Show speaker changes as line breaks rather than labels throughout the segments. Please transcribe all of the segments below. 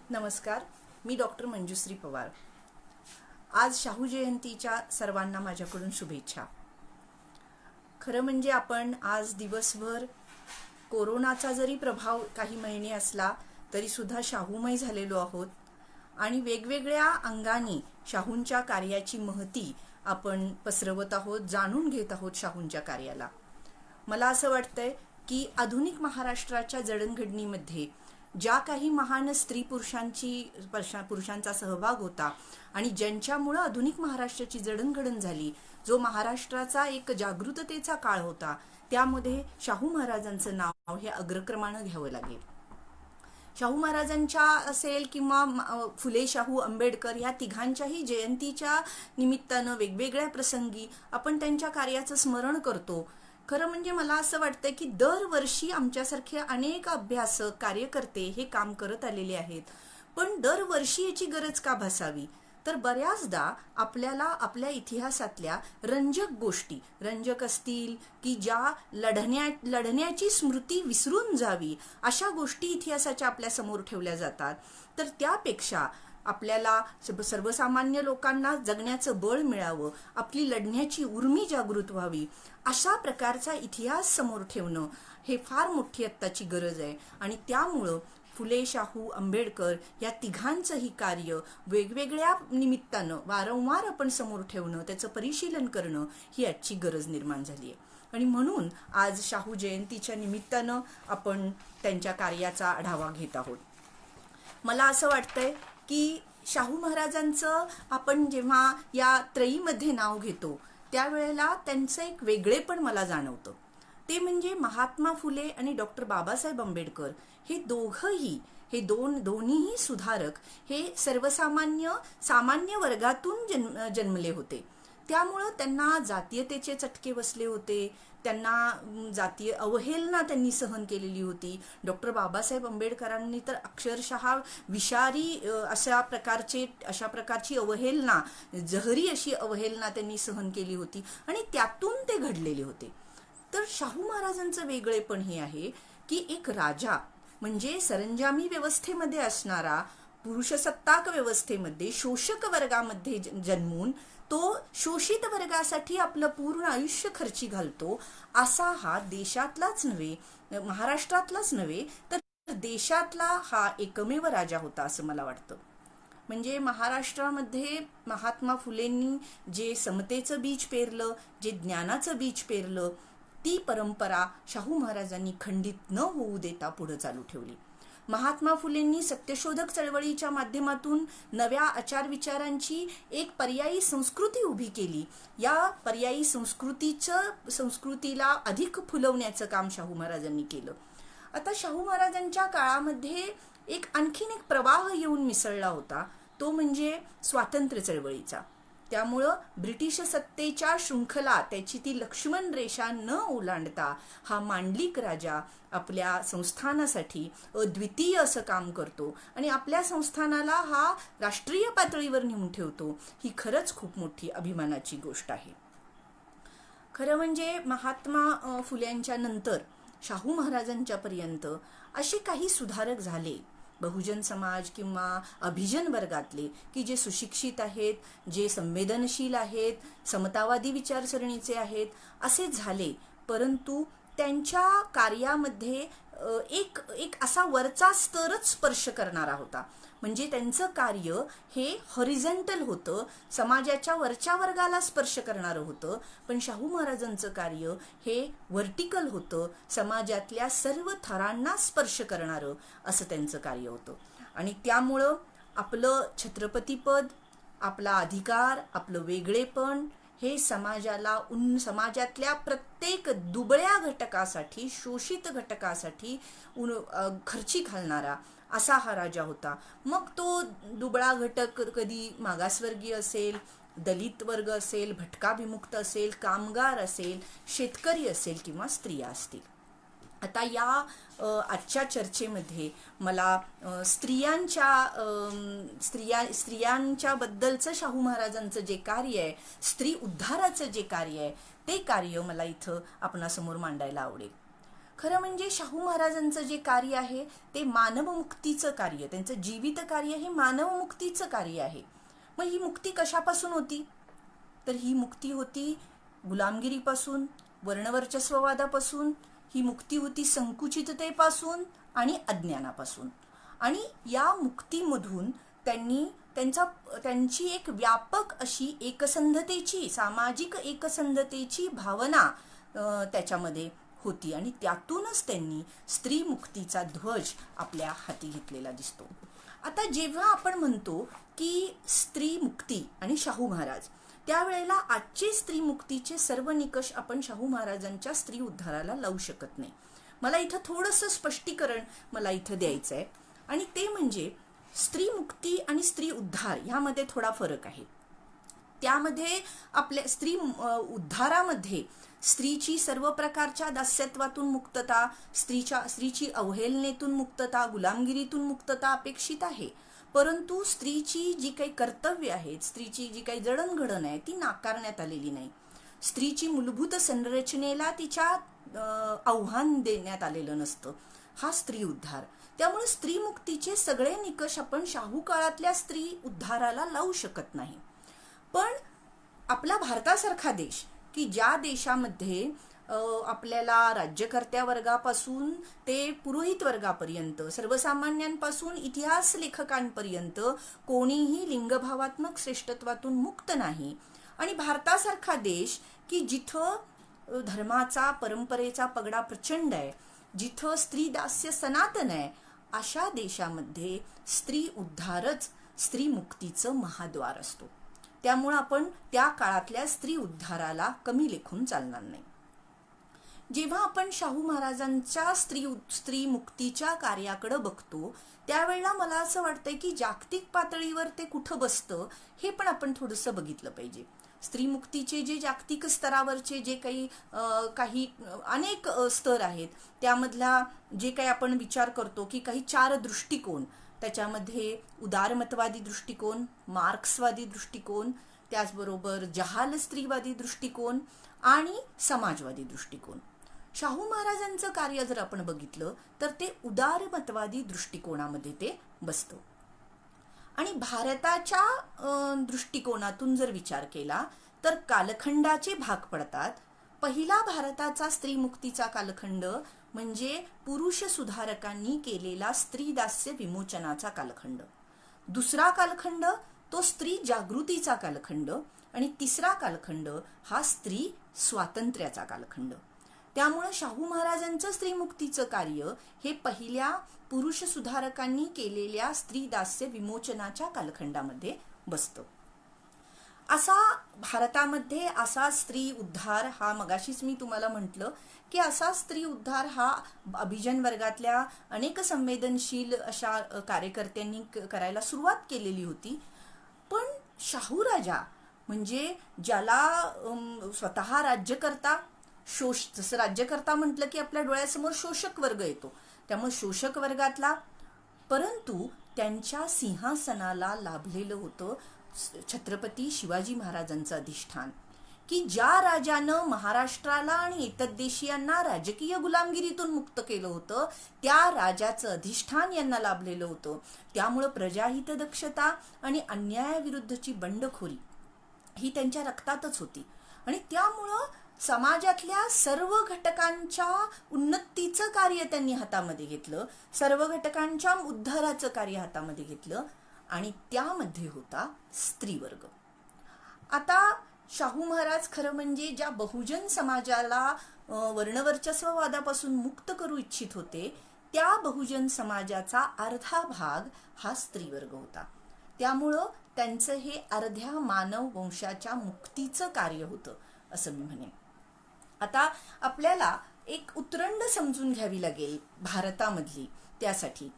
नमस्कार, मी डॉक्टर मंजुश्री पवार। आज शाहू जयंतीच्या सर्वांना माझ्याकडून शुभेच्छा। खरं म्हणजे आपण आज दिवसभर कोरोनाचा जरी प्रभाव काही महिने असला तरी सुद्धा शाहूमय झालेलो आहोत आणि वेगवेगळ्या अंगाने शाहूंच्या कार्याची महती आपण पसरवत आहोत, जाणून घेत आहोत शाहूंच्या कार्याला। मला असं वाटतंय की आधुनिक महाराष्ट्राच्या जडणघडणीमध्ये ज्या काही महान स्त्री पुरुषांचा सहभाग होता आणि ज्यांच्यामुळे आधुनिक महाराष्ट्राची जडणघडण झाली, जो महाराष्ट्राचा एक जागृततेचा काळ होता, त्यामध्ये शाहू महाराजांचं नाव हे अग्रक्रमानं घ्यावं लागेल। शाहू महाराजांच्या असेल किंवा फुले शाहू आंबेडकर या तिघांच्याही जयंतीच्या निमित्तानं वेगवेगळ्या प्रसंगी आपण त्यांच्या कार्याचं स्मरण करतो। खरं म्हणजे मला असं वाटतं की दरवर्षी आमच्यासारखे अनेक अभ्यासक कार्यकर्ते हे काम करत आलेले आहेत, पण दरवर्षी याची गरज का भासावी? तर बऱ्याचदा आपल्याला आपल्या इतिहासातल्या रंजक गोष्टी, रंजक असतील की ज्या लढण्याची स्मृती विसरून जावी अशा गोष्टी इतिहासाच्या आपल्या समोर ठेवल्या जातात। तर त्यापेक्षा आपल्याला सर्वसामान्य लोकांना जगण्याचं बळ मिळावं, आपली लढण्याची उर्मी जागृत व्हावी, अशा प्रकारचा इतिहास समोर ठेवणं हे फार मोठी आत्ताची गरज आहे। आणि त्यामुळं फुले शाहू आंबेडकर या तिघांचंही कार्य वेगवेगळ्या निमित्तानं वारंवार आपण समोर ठेवणं, त्याचं परिशीलन करणं ही आजची गरज निर्माण झाली आहे। आणि म्हणून आज शाहू जयंतीच्या निमित्तानं आपण त्यांच्या कार्याचा आढावा घेत आहोत। मला असं वाटतंय की शाहू महाराजांचं आपण जेव्हा या त्रयीमध्ये नाव घेतो त्यावेळेला त्यांचं एक वेगळेपण मला जाणवतं। ते म्हणजे महात्मा फुले आणि डॉक्टर बाबासाहेब आंबेडकर हे दोघंही, हे दोन्हीही सुधारक हे सामान्य वर्गातून जन्मले होते। त्यामुळं त्यांना जातीयतेचे चटके बसले होते, त्यांना जातीय अवहेलना त्यांनी सहन केलेली होती। डॉक्टर बाबासाहेब आंबेडकरांनी तर अक्षरशः विषारी अशा प्रकारची अवहेलना, जहरी अशी अवहेलना त्यांनी सहन केली होती आणि त्यातून ते घडलेले होते। तर शाहू महाराजांचं वेगळेपण हे आहे की एक राजा म्हणजे सरंजामी व्यवस्थेमध्ये असणारा, पुरुषसत्ताक व्यवस्थेमध्ये शोषक वर्गामध्ये जन्मून तो शोषित वर्गासाठी आपलं पूर्ण आयुष्य खर्ची घालतो, असा हा देशातलाच नव्हे, महाराष्ट्रातलाच नव्हे तर देशातला हा एकमेव राजा होता असं मला वाटतं। म्हणजे महाराष्ट्रामध्ये महात्मा फुलेंनी जे समतेचं बीज पेरलं, जे ज्ञानाचं बीज पेरलं, ती परंपरा शाहू महाराजांनी खंडित न होऊ देता पुढे चालू ठेवली। महात्मा फुलेंनी सत्यशोधक चळवळीच्या माध्यमातून नव्या आचारविचारांची एक पर्यायी संस्कृती उभी केली। या पर्यायी संस्कृतीला अधिक फुलवण्याचं काम शाहू महाराजांनी केलं। आता शाहू महाराजांच्या काळामध्ये आणखीन एक प्रवाह येऊन मिसळला होता, तो म्हणजे स्वातंत्र्य चळवळीचा। त्यामुळं ब्रिटिश सत्तेच्या शृंखला, त्याची ती लक्ष्मण रेषा न ओलांडता हा मांडलिक राजा आपल्या संस्थानासाठी अद्वितीय असं काम करतो आणि आपल्या संस्थानाला हा राष्ट्रीय पातळीवर नेऊन ठेवतो। ही खरंच खूप मोठी अभिमानाची गोष्ट आहे। खरं म्हणजे महात्मा फुल्यांच्या नंतर शाहू महाराजांच्या पर्यंत असे काही सुधारक झाले, बहुजन समाज किंवा अभिजन वर्गातले, की जे सुशिक्षित आहेत, जे संवेदनशील आहेत, समतावादी विचारसरणीचे आहेत, असे झाले। परंतु त्यांच्या कार्यामध्ये एक असा वरचा स्तरच स्पर्श करणारा होता। म्हणजे त्यांचं कार्य हे हॉरिझॉन्टल होतं, समाजाच्या वरच्या वर्गाला स्पर्श करणारं होतं, पण शाहू महाराजांचं कार्य हे व्हर्टिकल होतं, समाजातल्या सर्व थरांना स्पर्श करणारं असं त्यांचं कार्य होतं। आणि त्यामुळं आपलं छत्रपतीपद, आपला अधिकार, आपलं वेगळेपण हे समाजातल्या प्रत्येक दुबळ्या घटकासाठी, शोषित घटकासाठी खर्ची घालणारा असा हा राजा होता। मग तो दुबळा घटक कधी मागासवर्गीय असेल, दलित वर्ग असेल, भटका विमुक्त असेल, कामगार असेल, शेतकरी असेल किंवा स्त्रिया असतील। आता या आजच्या चर्चेमध्ये मला स्त्रियांच्या बद्दलचं शाहू महाराजांचं जे कार्य आहे, स्त्री उद्धाराचं जे कार्य आहे, ते कार्य मला इथं आपणासमोर मांडायला आवडेल। खरं म्हणजे शाहू महाराजांचं जे कार्य आहे ते मानवमुक्तीचं कार्य, त्यांचं जीवित कार्य हे मानवमुक्तीचं कार्य आहे. मग ही मुक्ती कशापासून होती? तर ही मुक्ती होती गुलामगिरीपासून, वर्णवर्चस्ववादापासून, ही मुक्ती होती संकुचिततेपासून आणि अज्ञानापासून. आणि या मुक्तीमधून त्यांची एक व्यापक अशी एकसंधतेची, सामाजिक एकसंधतेची भावना त्याच्यामध्ये होती आणि त्यातूनच त्यांनी स्त्री मुक्तीचा ध्वज आपल्या हाती घेतलेला दिसतो. आता जेव्हा आपण म्हणतो की स्त्री मुक्ती आणि शाहू महाराज, त्यावेळेला आजचे स्त्री मुक्तीचे सर्व निकष आपण शाहू महाराजांच्या स्त्री उद्धाराला लावू शकत नाही. मला इथं थोडंसं स्पष्टीकरण मला इथं द्यायचं आहे, आणि ते म्हणजे स्त्री मुक्ती आणि स्त्री उद्धार ह्यामध्ये थोडा फरक आहे. त्यामध्ये आपल्या स्त्री उद्धारामध्ये स्त्रीची सर्व प्रकारच्या दास्यत्वातून मुक्तता, स्त्रीची अवहेलनेतून मुक्तता, गुलामगिरीतून मुक्तता अपेक्षित आहे. परंतु स्त्रीची जी काही कर्तव्य आहेत, स्त्रीची जी काही जडणघडण आहे ती नाकारण्यात आलेली नाही. स्त्रीची मूलभूत संरचनेला तिच्या आव्हान देण्यात आलेलं नसतं. हा स्त्री उद्धार. त्यामुळे स्त्री मुक्तीचे सगळे निकष आपण शाहू काळातल्या स्त्री उद्धाराला लावू शकत नाही. पण आपला भारतासारखा देश, की ज्या देशामध्ये आपल्याला राज्यकर्त्या वर्गापासून ते पुरोहित वर्गापर्यंत, सर्वसामान्यांपासून इतिहास लेखकांपर्यंत कोणीही लिंगभावात्मक श्रेष्ठत्वातून मुक्त नाही, आणि भारतासारखा देश की जिथं धर्माचा, परंपरेचा पगडा प्रचंड आहे, जिथं स्त्री दास्य सनातन आहे, अशा देशामध्ये स्त्री उद्धारच स्त्री मुक्तीचं महाद्वार असतो. त्यामुळे आपण त्या काळातल्या स्त्री उद्धाराला कमी लेखून चालणार नाही. जेव्हा आपण शाहू महाराजांच्या स्त्री मुक्तीच्या कार्याकडे बघतो त्यावेळेला मला असं वाटतंय की जागतिक पातळीवर ते कुठं बसतं हे पण आपण थोडंसं बघितलं पाहिजे. स्त्री मुक्तीचे जे जागतिक स्तरावरचे जे काही अनेक स्तर आहेत, त्यामधला जे काही आपण विचार करतो की काही 4 दृष्टिकोन, त्याच्यामध्ये उदारमतवादी दृष्टिकोन, मार्क्सवादी दृष्टिकोन, त्याचबरोबर जहाल स्त्रीवादी दृष्टिकोन आणि समाजवादी दृष्टिकोन. शाहू महाराजांचं कार्य जर आपण बघितलं तर ते उदारमतवादी दृष्टिकोनामध्ये ते बसतं. आणि भारताच्या दृष्टिकोनातून जर विचार केला तर कालखंडाचे भाग पडतात. पहिला भारताचा स्त्रीमुक्तीचा कालखंड म्हणजे पुरुष सुधारकांनी केलेला स्त्रीदास्य विमोचनाचा कालखंड. दुसरा कालखंड तो स्त्री जागृतीचा कालखंड, आणि तिसरा कालखंड हा स्त्री स्वातंत्र्याचा कालखंड. त्यामुळे शाहू महाराजांचं स्त्रीमुक्तीचं कार्य हे पहिल्या पुरुष सुधारकांनी केलेल्या स्त्रीदास्य विमोचनाच्या कालखंडामध्ये बसतं. असा भारतामध्ये असा स्त्री उद्धार हा, मगाशीच मी तुम्हाला म्हटलं की असा स्त्री उद्धार हा अभिजन वर्गातल्या अनेक संवेदनशील अशा कार्यकर्त्यांनी करायला सुरुवात केलेली होती. पण शाहू राजा म्हणजे ज्याला स्वतः राज्यकर्ता, जसं राज्यकर्ता म्हटलं की आपल्या डोळ्यासमोर शोषक वर्ग येतो, त्यामुळे शोषक वर्गातला, परंतु त्यांच्या सिंहासनाला लाभलेलं होतं छत्रपती शिवाजी महाराजांचं अधिष्ठान, की ज्या राजानं महाराष्ट्राला आणि इतरदेशीयांना राजकीय गुलामगिरीतून मुक्त केलं होतं त्या राजाचं अधिष्ठान यांना लाभलेलं होतं. त्यामुळं प्रजाहित दक्षता आणि अन्यायाविरुद्धची बंडखोरी ही त्यांच्या रक्तातच होती, आणि त्यामुळं समाजातल्या सर्व घटकांच्या उन्नतीचं कार्य त्यांनी हातामध्ये घेतलं, सर्व घटकांच्या उद्धाराचं कार्य हातामध्ये घेतलं, आणि त्यामध्ये होता स्त्रीवर्ग. आता शाहू महाराज खरं म्हणजे ज्या बहुजन समाजाला वर्णवर्चस्ववादापासून मुक्त करू इच्छित होते त्या बहुजन समाजाचा अर्धा भाग हा स्त्रीवर्ग होता. त्यामुळं त्यांचं हे अर्ध्या मानव वंशाच्या मुक्तीचं कार्य होतं असं मी म्हणेन. आता आपल्याला एक उतरंड समजून घ्यावी लागेल भारतामधली. त्यासाठी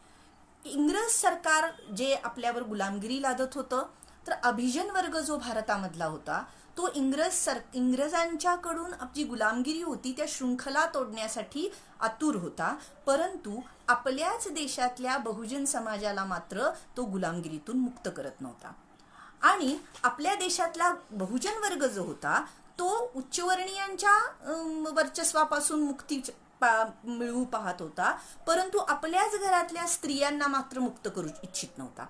इंग्रज सरकार जे आपल्यावर गुलामगिरी लादत होतं, तर अभिजन वर्ग जो भारतामधला होता तो इंग्रजांच्याकडून जी गुलामगिरी होती त्या शृंखला तोडण्यासाठी आतुर होता, परंतु आपल्याच देशातल्या बहुजन समाजाला मात्र तो गुलामगिरीतून मुक्त करत नव्हता. आणि आपल्या देशातला बहुजन वर्ग जो होता तो उच्चवर्णीयांच्या वर्चस्वापासून मुक्ती मिळवू पाहत होता, परंतु आपल्याच घरातल्या स्त्रियांना मात्र मुक्त करू इच्छित नव्हता.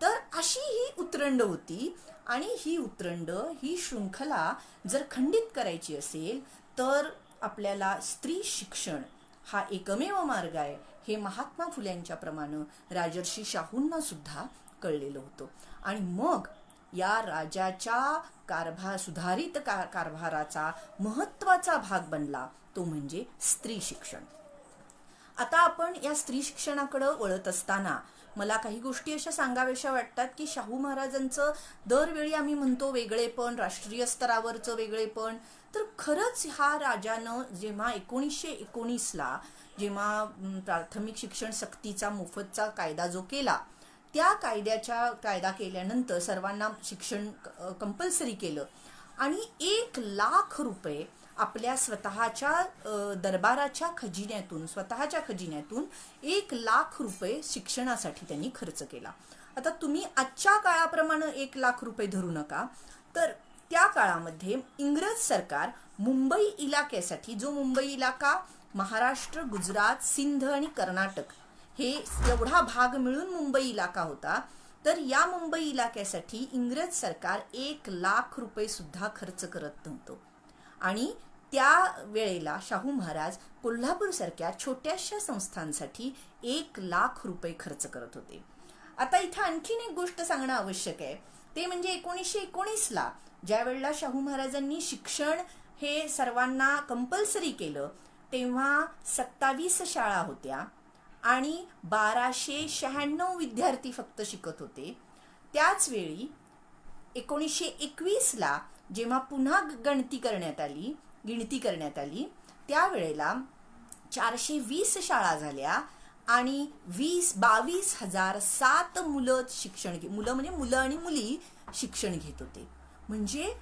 तर अशी ही उतरंड होती. आणि ही उतरंड, ही शृंखला जर खंडित करायची असेल तर आपल्याला स्त्री शिक्षण हा एकमेव मार्ग आहे, हे महात्मा फुल्यांच्या प्रमाणे राजर्षी शाहूंना सुद्धा कळलेलं होतं. आणि मग या राजाच्या सुधारित कारभाराचा महत्वाचा भाग बनला तो म्हणजे स्त्री शिक्षण. आता आपण या स्त्री शिक्षणाकडे वळत असताना मला काही गोष्टी अशा सांगाव्याशा वाटतात की शाहू महाराजांचं दरवेळी आम्ही म्हणतो वेगळेपण, राष्ट्रीय स्तरावरचं वेगळेपण, तर खरंच हा राजानं जेव्हा 1919ला जेव्हा प्राथमिक शिक्षण सक्तीचा मोफतचा कायदा जो केला, त्या कायदा केल्यानंतर सर्वांना शिक्षण कंपल्सरी केलं आणि 1,00,000 रुपये आपल्या स्वतःच्या दरबाराच्या खजिन्यातून, स्वतःच्या खजिन्यातून 1,00,000 रुपये शिक्षणासाठी त्यांनी खर्च केला. आता तुम्ही आजच्या काळाप्रमाणे 1,00,000 रुपये धरू नका, तर त्या काळामध्ये इंग्रज सरकार मुंबई इलाक्यासाठी, जो मुंबई इलाका महाराष्ट्र, गुजरात, सिंध आणि कर्नाटक हे एवढा भाग मिळून मुंबई इलाका होता, तर या मुंबई इलाक्यासाठी इंग्रज सरकार 1,00,000 रुपये सुद्धा खर्च करत नव्हतं. आणि त्या वेळेला शाहू महाराज कोल्हापूरसारख्या छोट्याशा संस्थांसाठी 1,00,000 रुपये खर्च करत होते. आता इथं आणखीन एक गोष्ट सांगणं आवश्यक आहे, ते म्हणजे 1919ला ज्या वेळेला शाहू महाराजांनी शिक्षण हे सर्वांना कंपल्सरी केलं, तेव्हा 27 शाळा होत्या आणि 1296 विद्यार्थी फक्त शिकत होते. त्याच वेळी 1921ला जेव्हा पुन्हा गिणती करण्यात आली त्यावेळेला 420 शाळा झाल्या आणि 22,007 मुलं म्हणजे मुलं आणि मुली शिक्षण घेत होते. म्हणजे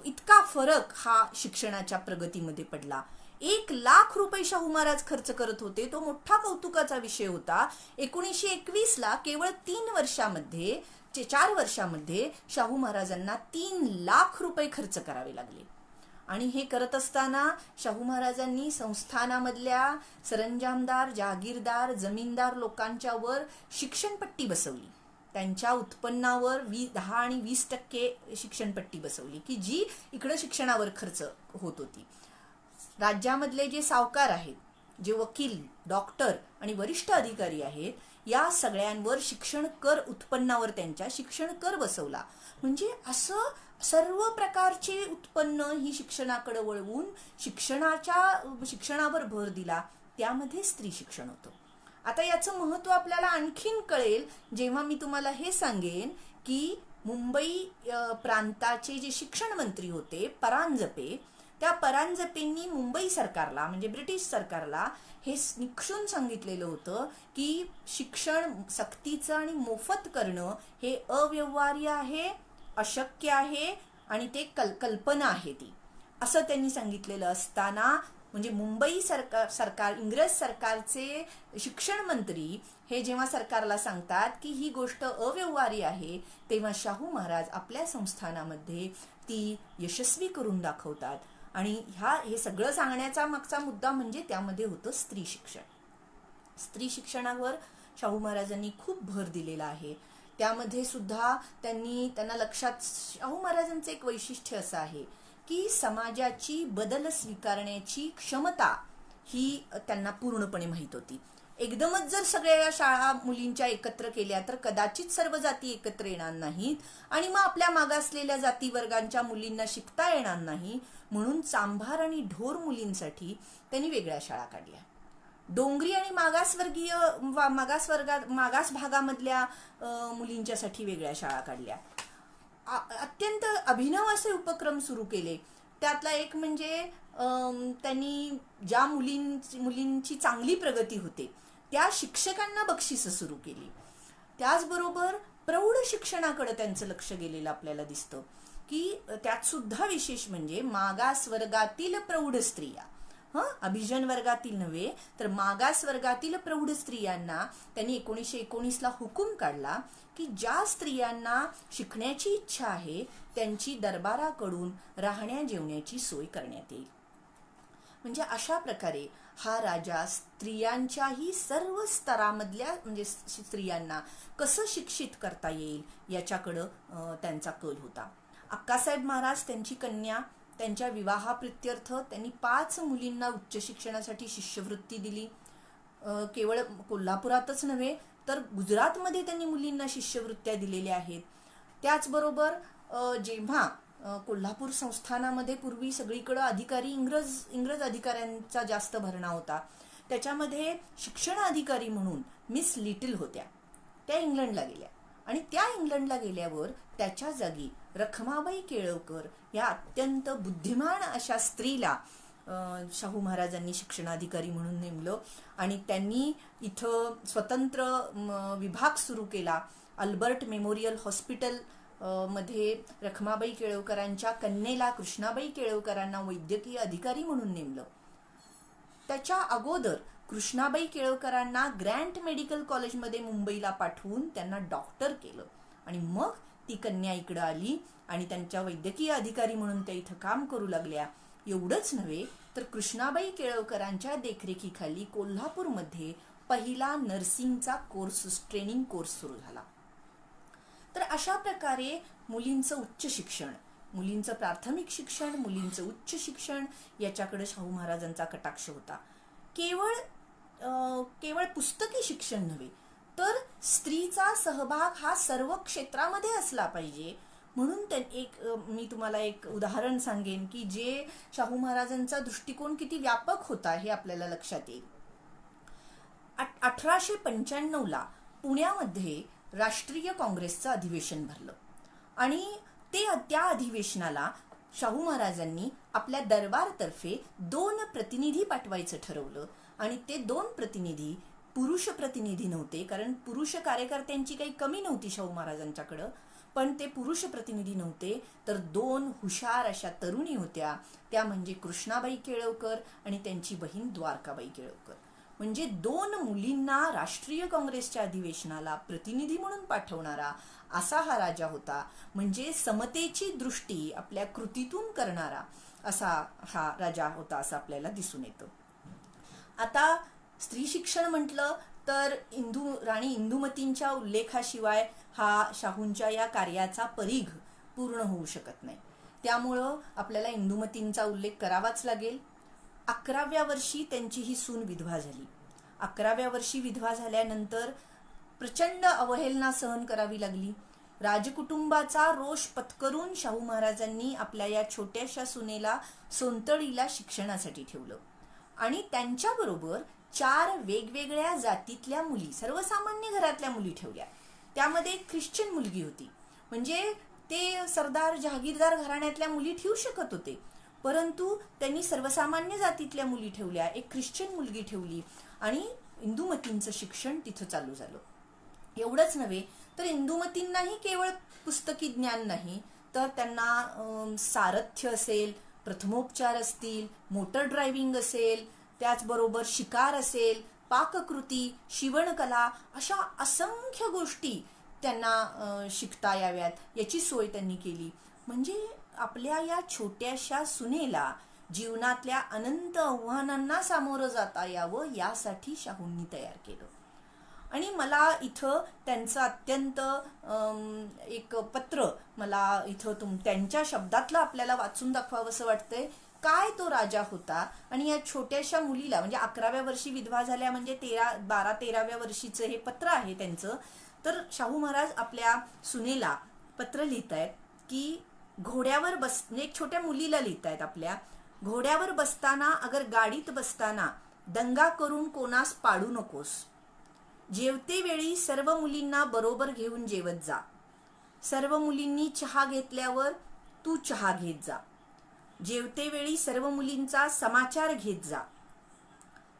इतका फरक हा शिक्षणाच्या प्रगतीमध्ये पडला. 1,00,000 रुपये शाहू महाराज खर्च करत होते, तो मोठा कौतुकाचा विषय होता. 1921ला केवळ 4 वर्षामध्ये शाहू महाराजांना 3,00,000 रुपये खर्च करावे लागले. आणि हे करत असताना शाहू महाराजांनी संस्थानामधल्या सरंजामदार, जहागीरदार, जमीनदार लोकांच्या वर शिक्षणपट्टी बसवली. त्यांच्या उत्पन्नावर 10 आणि 20% शिक्षणपट्टी बसवली की जी इकडे शिक्षणावर खर्च होत होती. राज्यामधले जे सावकार आहेत, जे वकील, डॉक्टर आणि वरिष्ठ अधिकारी आहेत, या सगळ्यांवर शिक्षण कर, उत्पन्नावर त्यांच्या शिक्षण कर बसवला. म्हणजे असं सर्व प्रकारचे उत्पन्न ही शिक्षणाकडे वळवून शिक्षणावर भर दिला. त्यामध्ये स्त्री शिक्षण होतं. आता याचं महत्व आपल्याला आणखीन कळेल जेव्हा मी तुम्हाला हे सांगेन की मुंबई प्रांताचे जे शिक्षण मंत्री होते परांजपे, त्या परांजपेंनी मुंबई सरकारला म्हणजे ब्रिटिश सरकारला हे निक्षून सांगितलेलं होतं की शिक्षण सक्तीचं आणि मोफत करणं हे अव्यवहार्य आहे, अशक्य आहे आणि ते कल्पना आहे ती, असं त्यांनी सांगितलेलं असताना म्हणजे मुंबई सरकार इंग्रज सरकारचे शिक्षण मंत्री हे जेव्हा सरकारला सांगतात की ही गोष्ट अव्यवहार्य आहे, तेव्हा शाहू महाराज आपल्या संस्थानामध्ये ती यशस्वी करून दाखवतात. आणि हे सगळं सांगण्याचा मागचा मुद्दा म्हणजे त्यामध्ये होतं स्त्री शिक्षण. स्त्री शिक्षणावर शाहू महाराजांनी खूप भर दिलेला आहे. त्यामध्ये सुद्धा त्यांना लक्षात, शाहू महाराजांचं एक वैशिष्ट्य असं आहे की समाजाची बदल स्वीकारण्याची क्षमता ही त्यांना पूर्णपणे माहीत होती. एकदमच जर सगळ्या शाळा मुलींच्या एकत्र केल्या तर कदाचित सर्व जाती एकत्र येणार नाहीत आणि मग आपल्या मागासलेल्या जाती वर्गांच्या मुलींना शिकता येणार नाही. म्हणून चांभार आणि ढोर मुलींसाठी त्यांनी वेगळ्या शाळा काढल्या. डोंगरी आणि मागास भागामधल्या मुलींच्यासाठी वेगळ्या शाळा काढल्या. अत्यंत अभिनव असे उपक्रम सुरू केले. त्यातला एक म्हणजे त्यांनी ज्या मुलींची चांगली प्रगती होते त्या शिक्षकांना बक्षिसं सुरू केली. त्याचबरोबर प्रौढ शिक्षणाकडे त्यांचं लक्ष गेलेलं आपल्याला दिसतं की त्यात सुद्धा विशेष म्हणजे मागास वर्गातील प्रौढ स्त्रिया, अभिजन वर्गातील नव्हे तर मागास वर्गातील प्रौढ स्त्रियांना त्यांनी 1919ला हुकूम काढला की ज्या स्त्रियांना शिकण्याची इच्छा आहे त्यांची दरबाराकडून राहण्या जेवण्याची सोय करण्यात येईल. म्हणजे अशा प्रकारे हा राजा स्त्रियांच्याही सर्व स्तरामधल्या म्हणजे स्त्रियांना कसं शिक्षित करता येईल याच्याकडं त्यांचा कल होता. अक्कासाहेब महाराज त्यांची कन्या त्यांच्या विवाहाप्रित्यर्थ त्यांनी 5 मुलींना उच्च शिक्षणासाठी शिष्यवृत्ती दिली. केवळ कोल्हापुरातच नव्हे तर गुजरातमध्ये त्यांनी मुलींना शिष्यवृत्त्या दिलेल्या आहेत. त्याचबरोबर जेव्हा कोल्हापूर संस्थानामध्ये पूर्वी सगळीकडे अधिकारी इंग्रज अधिकाऱ्यांचा जास्त भरणा होता, त्याच्यामध्ये शिक्षण अधिकारी म्हणून मिस लिटिल होत्या. त्या इंग्लंडला गेल्या आणि त्या इंग्लंडला गेल्यावर त्याच्या जागी रखमाबाई केळवकर या अत्यंत बुद्धिमान अशा स्त्रीला शाहू महाराजांनी शिक्षणाधिकारी म्हणून नेमलं आणि त्यांनी इथं स्वतंत्र विभाग सुरू केला. अल्बर्ट मेमोरियल हॉस्पिटल मध्ये रखमाबाई केळवकरांच्या कन्येला कृष्णाबाई केळवकरांना वैद्यकीय अधिकारी म्हणून नेमलं. त्याच्या अगोदर कृष्णाबाई केळवकरांना ग्रँट मेडिकल कॉलेजमध्ये मुंबईला पाठवून त्यांना डॉक्टर केलं आणि मग ती कन्या इकडं आली आणि त्यांच्या वैद्यकीय अधिकारी म्हणून त्या इथं काम करू लागल्या. एवढंच नव्हे तर कृष्णाबाई केळवकरांच्या देखरेखीखाली कोल्हापूरमध्ये पहिला नर्सिंगचा कोर्स ट्रेनिंग कोर्स सुरू झाला. तर अशा प्रकारे मुलींचं उच्च शिक्षण, मुलींचं प्राथमिक शिक्षण, मुलींचं उच्च शिक्षण याच्याकडे शाहू महाराजांचा कटाक्ष होता. केवळ पुस्तकी शिक्षण नव्हे तर स्त्रीचा सहभाग हा सर्व क्षेत्रामध्ये असला पाहिजे म्हणून मी तुम्हाला एक उदाहरण सांगेन की जे शाहू महाराजांचा दृष्टिकोन किती व्यापक होता हे आपल्याला लक्षात येईल. 1895ला पुण्यामध्ये राष्ट्रीय काँग्रेसचं अधिवेशन भरलं आणि त्या अधिवेशनाला शाहू महाराजांनी आपल्या दरबारतर्फे 2 प्रतिनिधी पाठवायचं ठरवलं आणि ते 2 प्रतिनिधी पुरुष प्रतिनिधी नव्हते, कारण पुरुष कार्यकर्त्यांची काही कमी नव्हती शाहू महाराजांच्याकडं, पण ते पुरुष प्रतिनिधी नव्हते तर 2 हुशार अशा तरुणी होत्या. त्या म्हणजे कृष्णाबाई केळवकर आणि त्यांची बहीण द्वारकाबाई केळवकर. म्हणजे 2 मुलींना राष्ट्रीय काँग्रेसच्या अधिवेशनाला प्रतिनिधी म्हणून पाठवणारा असा हा राजा होता. म्हणजे समतेची दृष्टी आपल्या कृतीतून करणारा असा हा राजा होता असं आपल्याला दिसून येतं. आता स्त्री शिक्षण म्हटलं तर राणी इंदुमतींच्या उल्लेखाशिवाय हा शाहूंच्या या कार्याचा परीघ पूर्ण होऊ शकत नाही. त्यामुळं आपल्याला इंदुमतींचा उल्लेख करावाच लागेल. 11व्या वर्षी त्यांची ही सून विधवा झाली. 11व्या वर्षी विधवा झाल्यानंतर प्रचंड अवहेलना सहन करावी लागली. राजकुटुंबाचा रोष पत्करून शाहू महाराजांनी आपल्या या छोट्याशा सुनेला सोनतळीला शिक्षणासाठी ठेवलं आणि त्यांच्याबरोबर 4 वेगवेगळ्या जातीतल्या मुली, सर्वसामान्य घरातल्या मुली ठेवल्या. त्यामध्ये एक ख्रिश्चन मुलगी होती. म्हणजे ते सरदार जहागीरदार घराण्यातल्या मुली ठेवू शकत होते, परंतु त्यांनी सर्वसामान्य जातीतल्या मुली ठेवल्या, एक ख्रिश्चन मुलगी ठेवली आणि इंदुमतींचं शिक्षण तिथं चालू झालं. एवढंच नव्हे तर इंदुमतींनाही केवळ पुस्तकी ज्ञान नाही तर त्यांना सारथ्य असेल, प्रथमोपचार असतील, मोटर ड्रायव्हिंग असेल, त्याचबरोबर शिकार असेल, पाककृती, शिवणकला अशा असंख्य गोष्टी त्यांना शिकता याव्यात याची सोय त्यांनी केली. म्हणजे आपल्या या छोट्याशा सुनेला जीवनातल्या अनंत आव्हानांना सामोरं जाता यावं यासाठी शाहूंनी तयार केलं. आणि मला इथं त्यांचं अत्यंत एक पत्र मला इथं त्यांच्या शब्दातलं आपल्याला वाचून दाखवावं असं वाटतंय. काय तो राजा होता आणि या छोट्याशा मुलीला, म्हणजे 11व्या वर्षी विधवा झाल्या म्हणजे 12-13व्या वर्षीचं हे पत्र आहे त्यांचं. तर शाहू महाराज आपल्या सुनेला पत्र लिहितायत की घोड्यावर म्हणजे एक छोट्या मुलीला लिहितायत, आपल्या घोड्यावर बसताना अगर गाडीत बसताना दंगा करून कोणास पाडू नकोस. जेवते वेळी सर्व मुलींना बरोबर घेऊन जेवत जा. सर्व मुलींनी चहा घेतल्यावर तू चहा घेत जा. जेवते वेळी सर्व मुलींचा समाचार घेत जा.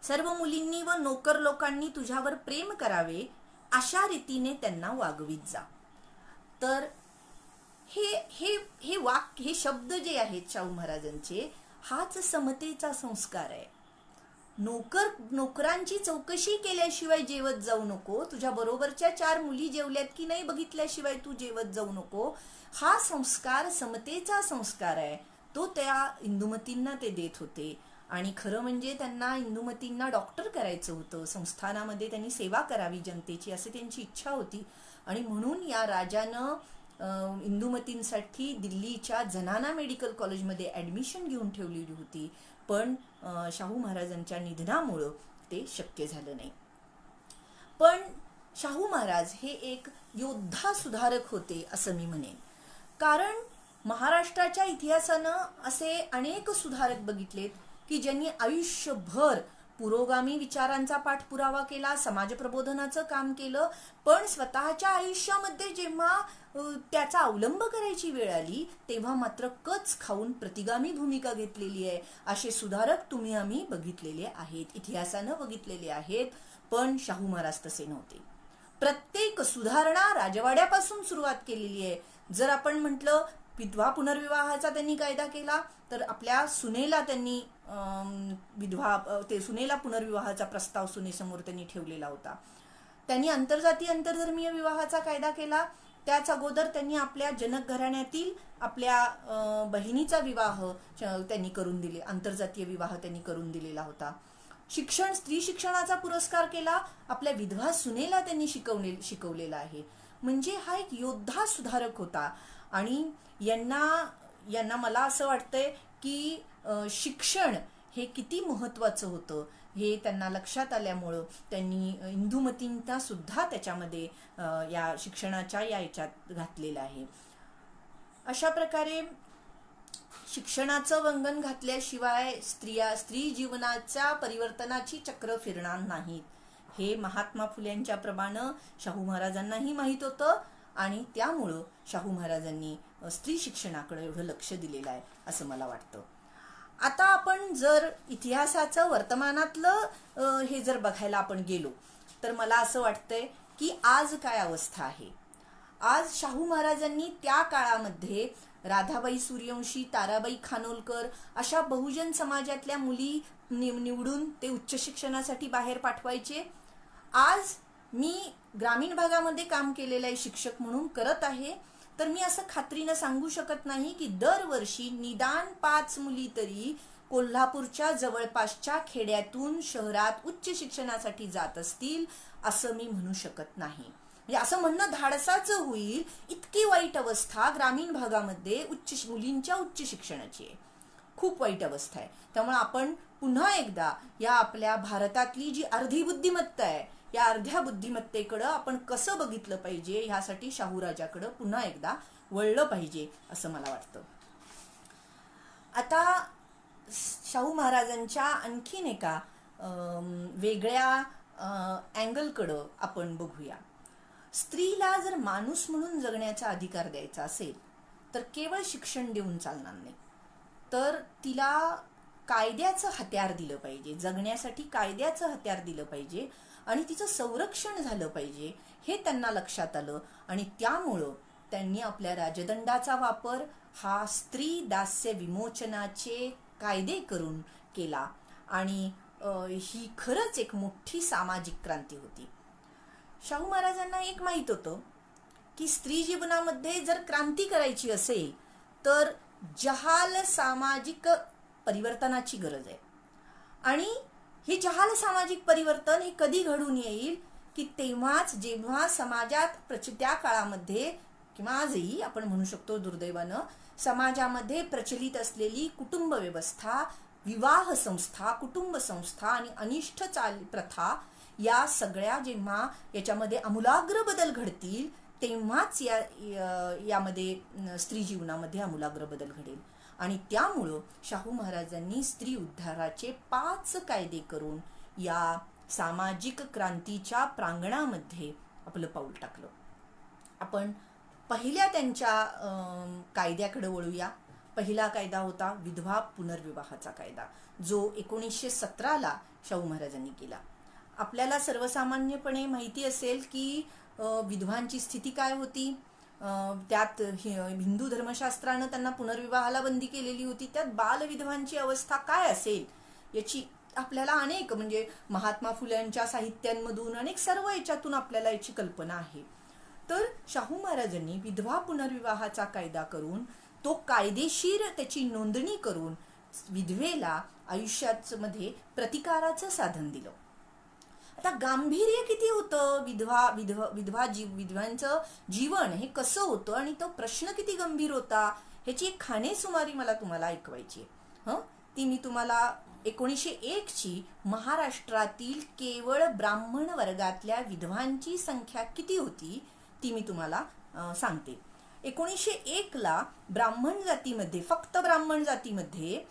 सर्व मुलींनी व नोकर लोकांनी तुझ्यावर प्रेम करावे अशा रीतीने त्यांना वागवीत जा. तर हे शब्द जे आहेत शाहू महाराजांचे, हाच समतेचा संस्कार आहे. नोकरांची चौकशी केल्याशिवाय जेवत जाऊ नको. तुझ्या बरोबरच्या 4 मुली जेवल्यात की नाही बघितल्याशिवाय तू जेवत जाऊ नको. हा संस्कार समतेचा संस्कार आहे. तो त्या इंदुमतींना ते देत होते आणि खरं म्हणजे त्यांना इंदुमतींना डॉक्टर करायचं होतं, संस्थानामध्ये त्यांनी सेवा करावी जनतेची, असे त्यांची इच्छा होती. आणि म्हणून या राजानं इंदुमतींसाठी दिल्लीच्या जनाना मेडिकल कॉलेजमध्ये ॲडमिशन घेऊन ठेवलेली होती. पण शाहू महाराजांच्या निधनामुळं ते शक्य झालं नाही. पण शाहू महाराज हे एक योद्धा सुधारक होते असं मी म्हणेन. कारण महाराष्ट्राच्या इतिहासानं असे अनेक सुधारक बघितलेत की ज्यांनी आयुष्यभर पुरोगामी विचारांचा पाठपुरावा केला, समाज प्रबोधनाचं काम केलं, पण स्वतःच्या आयुष्यामध्ये जेव्हा त्याचा अवलंब करायची वेळ आली तेव्हा मात्र कच खाऊन प्रतिगामी भूमिका घेतलेली आहे. असे सुधारक तुम्ही आम्ही बघितलेले आहेत, इतिहासानं बघितलेले आहेत. पण शाहू महाराज तसे नव्हते. प्रत्येक सुधारणा राजवाड्यापासून सुरुवात केलेली आहे. जर आपण म्हटलं विधवा पुनर्विवाहाचा त्यांनी कायदा केला, तर आपल्या सुनेला त्यांनी सुनेला पुनर्विवाहाचा प्रस्ताव सुनेसमोर त्यांनी ठेवलेला होता. त्यांनी आंतरजातीय आंतरधर्मीय विवाहाचा कायदा केला. त्याच अगोदर त्यांनी आपल्या जनक घराण्यातील आपल्या बहिणीचा विवाह त्यांनी करून दिले, आंतरजातीय विवाह त्यांनी करून दिलेला होता. शिक्षण, स्त्री शिक्षणाचा पुरस्कार केला, आपल्या विधवा सुनेला त्यांनी शिकवलेला आहे. म्हणजे हा एक योद्धा सुधारक होता. आणि यांना मला असं वाटतंय की शिक्षण हे किती महत्वाचं होतं हे त्यांना लक्षात आल्यामुळं त्यांनी इंदुमतींना सुद्धा त्याच्यामध्ये या शिक्षणाच्या याच्यात घातलेलं आहे. अशा प्रकारे शिक्षणाचं वंगण घातल्याशिवाय स्त्री जीवनाच्या परिवर्तनाची चक्र फिरणार नाहीत हे महात्मा फुल्यांच्या प्रमाणे शाहू महाराजांनाही माहीत होतं. आणि त्यामुळं शाहू महाराजांनी स्त्री शिक्षणाकडे एवढं लक्ष दिलेलं आहे असं मला वाटतं. आता आपण जर इतिहासाचं वर्तमानातलं हे जर बघायला आपण गेलो तर मला असं वाटतंय की आज काय अवस्था आहे. आज शाहू महाराजांनी त्या काळामध्ये राधाबाई सूर्यवंशी, ताराबाई खानोलकर अशा बहुजन समाजातल्या मुली निवडून ते उच्च शिक्षणासाठी बाहेर पाठवायचे. आज मी ग्रामीण भागामध्ये काम केलेलं आहे, शिक्षक म्हणून करत आहे, तर मी असं खात्रीनं सांगू शकत नाही की दरवर्षी निदान 5 मुली तरी कोल्हापूरच्या जवळपासच्या खेड्यातून शहरात उच्च शिक्षणासाठी जात असतील असं मी म्हणू शकत नाही. म्हणजे असं म्हणणं धाडसाचं होईल, इतकी वाईट अवस्था ग्रामीण भागामध्ये मुलींच्या उच्च शिक्षणाची आहे. खूप वाईट अवस्था आहे. त्यामुळे आपण पुन्हा एकदा या आपल्या भारतातली जी अर्धी बुद्धिमत्ता आहे या अर्ध्या बुद्धिमत्तेकडं आपण कसं बघितलं पाहिजे ह्यासाठी शाहूराजाकडं पुन्हा एकदा वळलं पाहिजे असं मला वाटतं. आता शाहू महाराजांच्या आणखीन एका वेगळ्या अँगलकडं आपण बघूया. स्त्रीला जर माणूस म्हणून जगण्याचा अधिकार द्यायचा असेल तर केवळ शिक्षण देऊन चालणार नाही, तर तिला कायद्याचं हत्यार दिलं पाहिजे, जगण्यासाठी कायद्याचं हत्यार दिलं पाहिजे आणि तिचं संरक्षण झालं पाहिजे हे त्यांना लक्षात आलं. आणि त्यामुळं त्यांनी आपल्या राजदंडाचा वापर हा स्त्री दास्य विमोचनाचे कायदे करून केला. आणि ही खरंच एक मोठी सामाजिक क्रांती होती. शाहू महाराजांना एक माहीत होतं की स्त्री जीवनामध्ये जर क्रांती करायची असेल तर जहाल सामाजिक परिवर्तनाची गरज आहे. आणि हे जहाल सामाजिक परिवर्तन हे कधी घडून येईल की तेव्हाच जेव्हा समाजात त्या काळामध्ये किंवा आजही आपण म्हणू शकतो दुर्दैवानं समाजामध्ये प्रचलित असलेली कुटुंब व्यवस्था, विवाह संस्था, कुटुंब संस्था आणि अनिष्ट प्रथा या सगळ्या जेव्हा याच्यामध्ये आमूलाग्र बदल घडतील तेव्हाच यामध्ये स्त्री जीवनामध्ये आमूलाग्र बदल घडेल. आणि त्यामुळं शाहू महाराजांनी स्त्री उद्धाराचे 5 कायदे करून या सामाजिक क्रांतीच्या प्रांगणामध्ये आपलं पाऊल टाकलं. आपण पहिल्या त्यांच्या कायद्याकडे वळूया. पहिला कायदा होता विधवा पुनर्विवाहाचा कायदा, जो 1917ला शाहू महाराजांनी केला. आपल्याला सर्वसामान्यपणे माहिती असेल की विधवांची स्थिती काय होती. त्यात हिंदू धर्मशास्त्रानं त्यांना पुनर्विवाहाला बंदी केलेली होती. त्यात बालविधवांची अवस्था काय असेल याची आपल्याला अनेक म्हणजे महात्मा फुल्यांच्या साहित्यांमधून अनेक सर्व याच्यातून आपल्याला याची कल्पना आहे. तर शाहू महाराजांनी विधवा पुनर्विवाहाचा कायदा करून तो कायदेशीर त्याची नोंदणी करून विधवेला आयुष्यामध्ये प्रतिकाराचं साधन दिलं. आता गांभीर्य किती होतं विधवांचं जीवन हे कसं होतं आणि तो प्रश्न किती गंभीर होता ह्याची एक खाणेसुमारी मला तुम्हाला ऐकवायची आहे. ती मी तुम्हाला 1901 ची महाराष्ट्रातील केवळ ब्राह्मण वर्गातल्या विधवांची संख्या किती होती ती मी तुम्हाला सांगते. 1901 ला ब्राह्मण जातीमध्ये, फक्त ब्राह्मण जातीमध्ये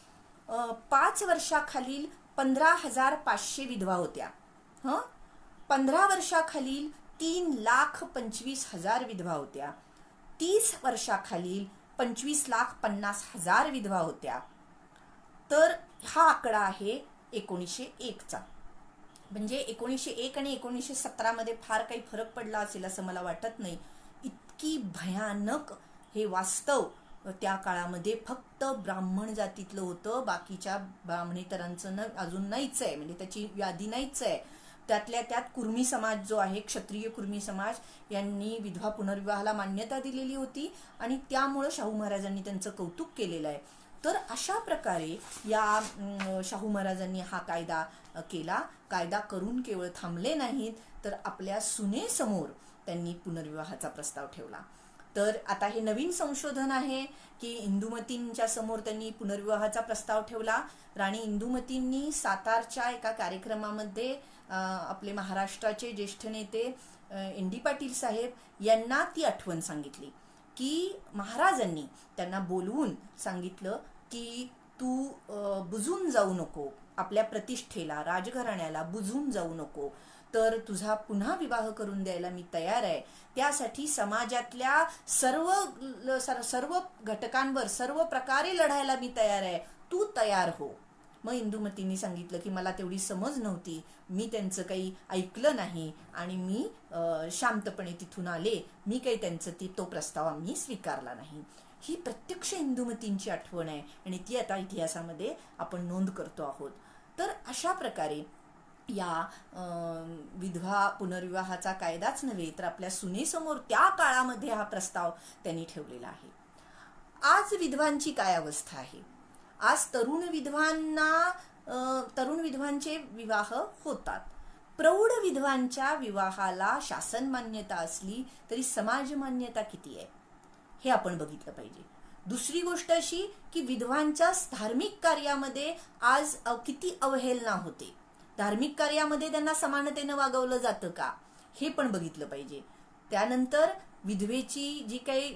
5 वर्षाखालील 15,500 विधवा होत्या. 15 वर्षाखालील 3,25,000 विधवा होत्या. 30 वर्षाखालील 25,50,000 विधवा होत्या. तर हा आकडा आहे 1901 चा. म्हणजे 1901 आणि 1917 मध्ये फार काही फरक पडला असेल असं मला वाटत नाही. इतकी भयानक हे वास्तव त्या काळामध्ये फक्त ब्राह्मण जातीतलं होतं. बाकीच्या ब्राह्मणेतरांचं अजून नाहीच आहे, म्हणजे त्याची यादी नाहीच आहे. त्यातल्या त्यात कुर्मी समाज जो आहे, क्षत्रिय कुर्मी समाज, यांनी विधवा पुनर्विवाहाला मान्यता दिलेली होती आणि त्यामुळं शाहू महाराजांनी त्यांचं कौतुक केलेलं आहे. तर अशा प्रकारे या शाहू महाराजांनी हा कायदा केला. कायदा करून केवळ थांबले नाहीत, तर आपल्या सुनेसमोर त्यांनी पुनर्विवाहाचा प्रस्ताव ठेवला. तर आता हे नवीन संशोधन आहे की इंदुमतींच्या समोर त्यांनी पुनर्विवाहाचा प्रस्ताव ठेवला. राणी इंदुमतींनी सातारच्या एका कार्यक्रमामध्ये आपले महाराष्ट्राचे ज्येष्ठ नेते एन.डी. पाटील साहेब यांना ती आठवण सांगितली की महाराजांनी त्यांना बोलवून सांगितलं की तू बुजून जाऊ नको, आपल्या प्रतिष्ठेला, राजघराण्याला बुजून जाऊ नको, तर तुझा पुन्हा विवाह करून द्यायला मी तयार आहे. त्यासाठी समाजातल्या सर्व घटकांवर सर्व प्रकारे लढायला मी तयार आहे, तू तयार हो. मग इंदुमतींनी सांगितलं की मला तेवढी समज नव्हती, मी त्यांचं काही ऐकलं नाही आणि मी शांतपणे तिथून आले, मी काही त्यांचं तो प्रस्ताव आम्ही स्वीकारला नाही. ही प्रत्यक्ष इंदुमतींची आठवण आहे आणि ती आता इतिहासामध्ये आपण नोंद करतो आहोत. तर अशा प्रकारे या विधवा पुनर्विवाहाचा कायदाच नव्हे तर आपल्या सुनेसमोर त्या काळामध्ये हा प्रस्ताव त्यांनी ठेवलेला आहे. आज विधवांची काय अवस्था आहे? आज तरुण विधवांचे विवाह होतात. प्रौढ विधवांच्या विवाहाला शासन मान्यता असली तरी समाज मान्यता किती आहे हे आपण बघितलं पाहिजे. दुसरी गोष्ट अशी की विधवांच्या धार्मिक कार्यामध्ये आज किती अवहेलना होते. धार्मिक कार्यामध्ये त्यांना समानतेनं वागवलं जातं का हे पण बघितलं पाहिजे. त्यानंतर विधवेची जी काही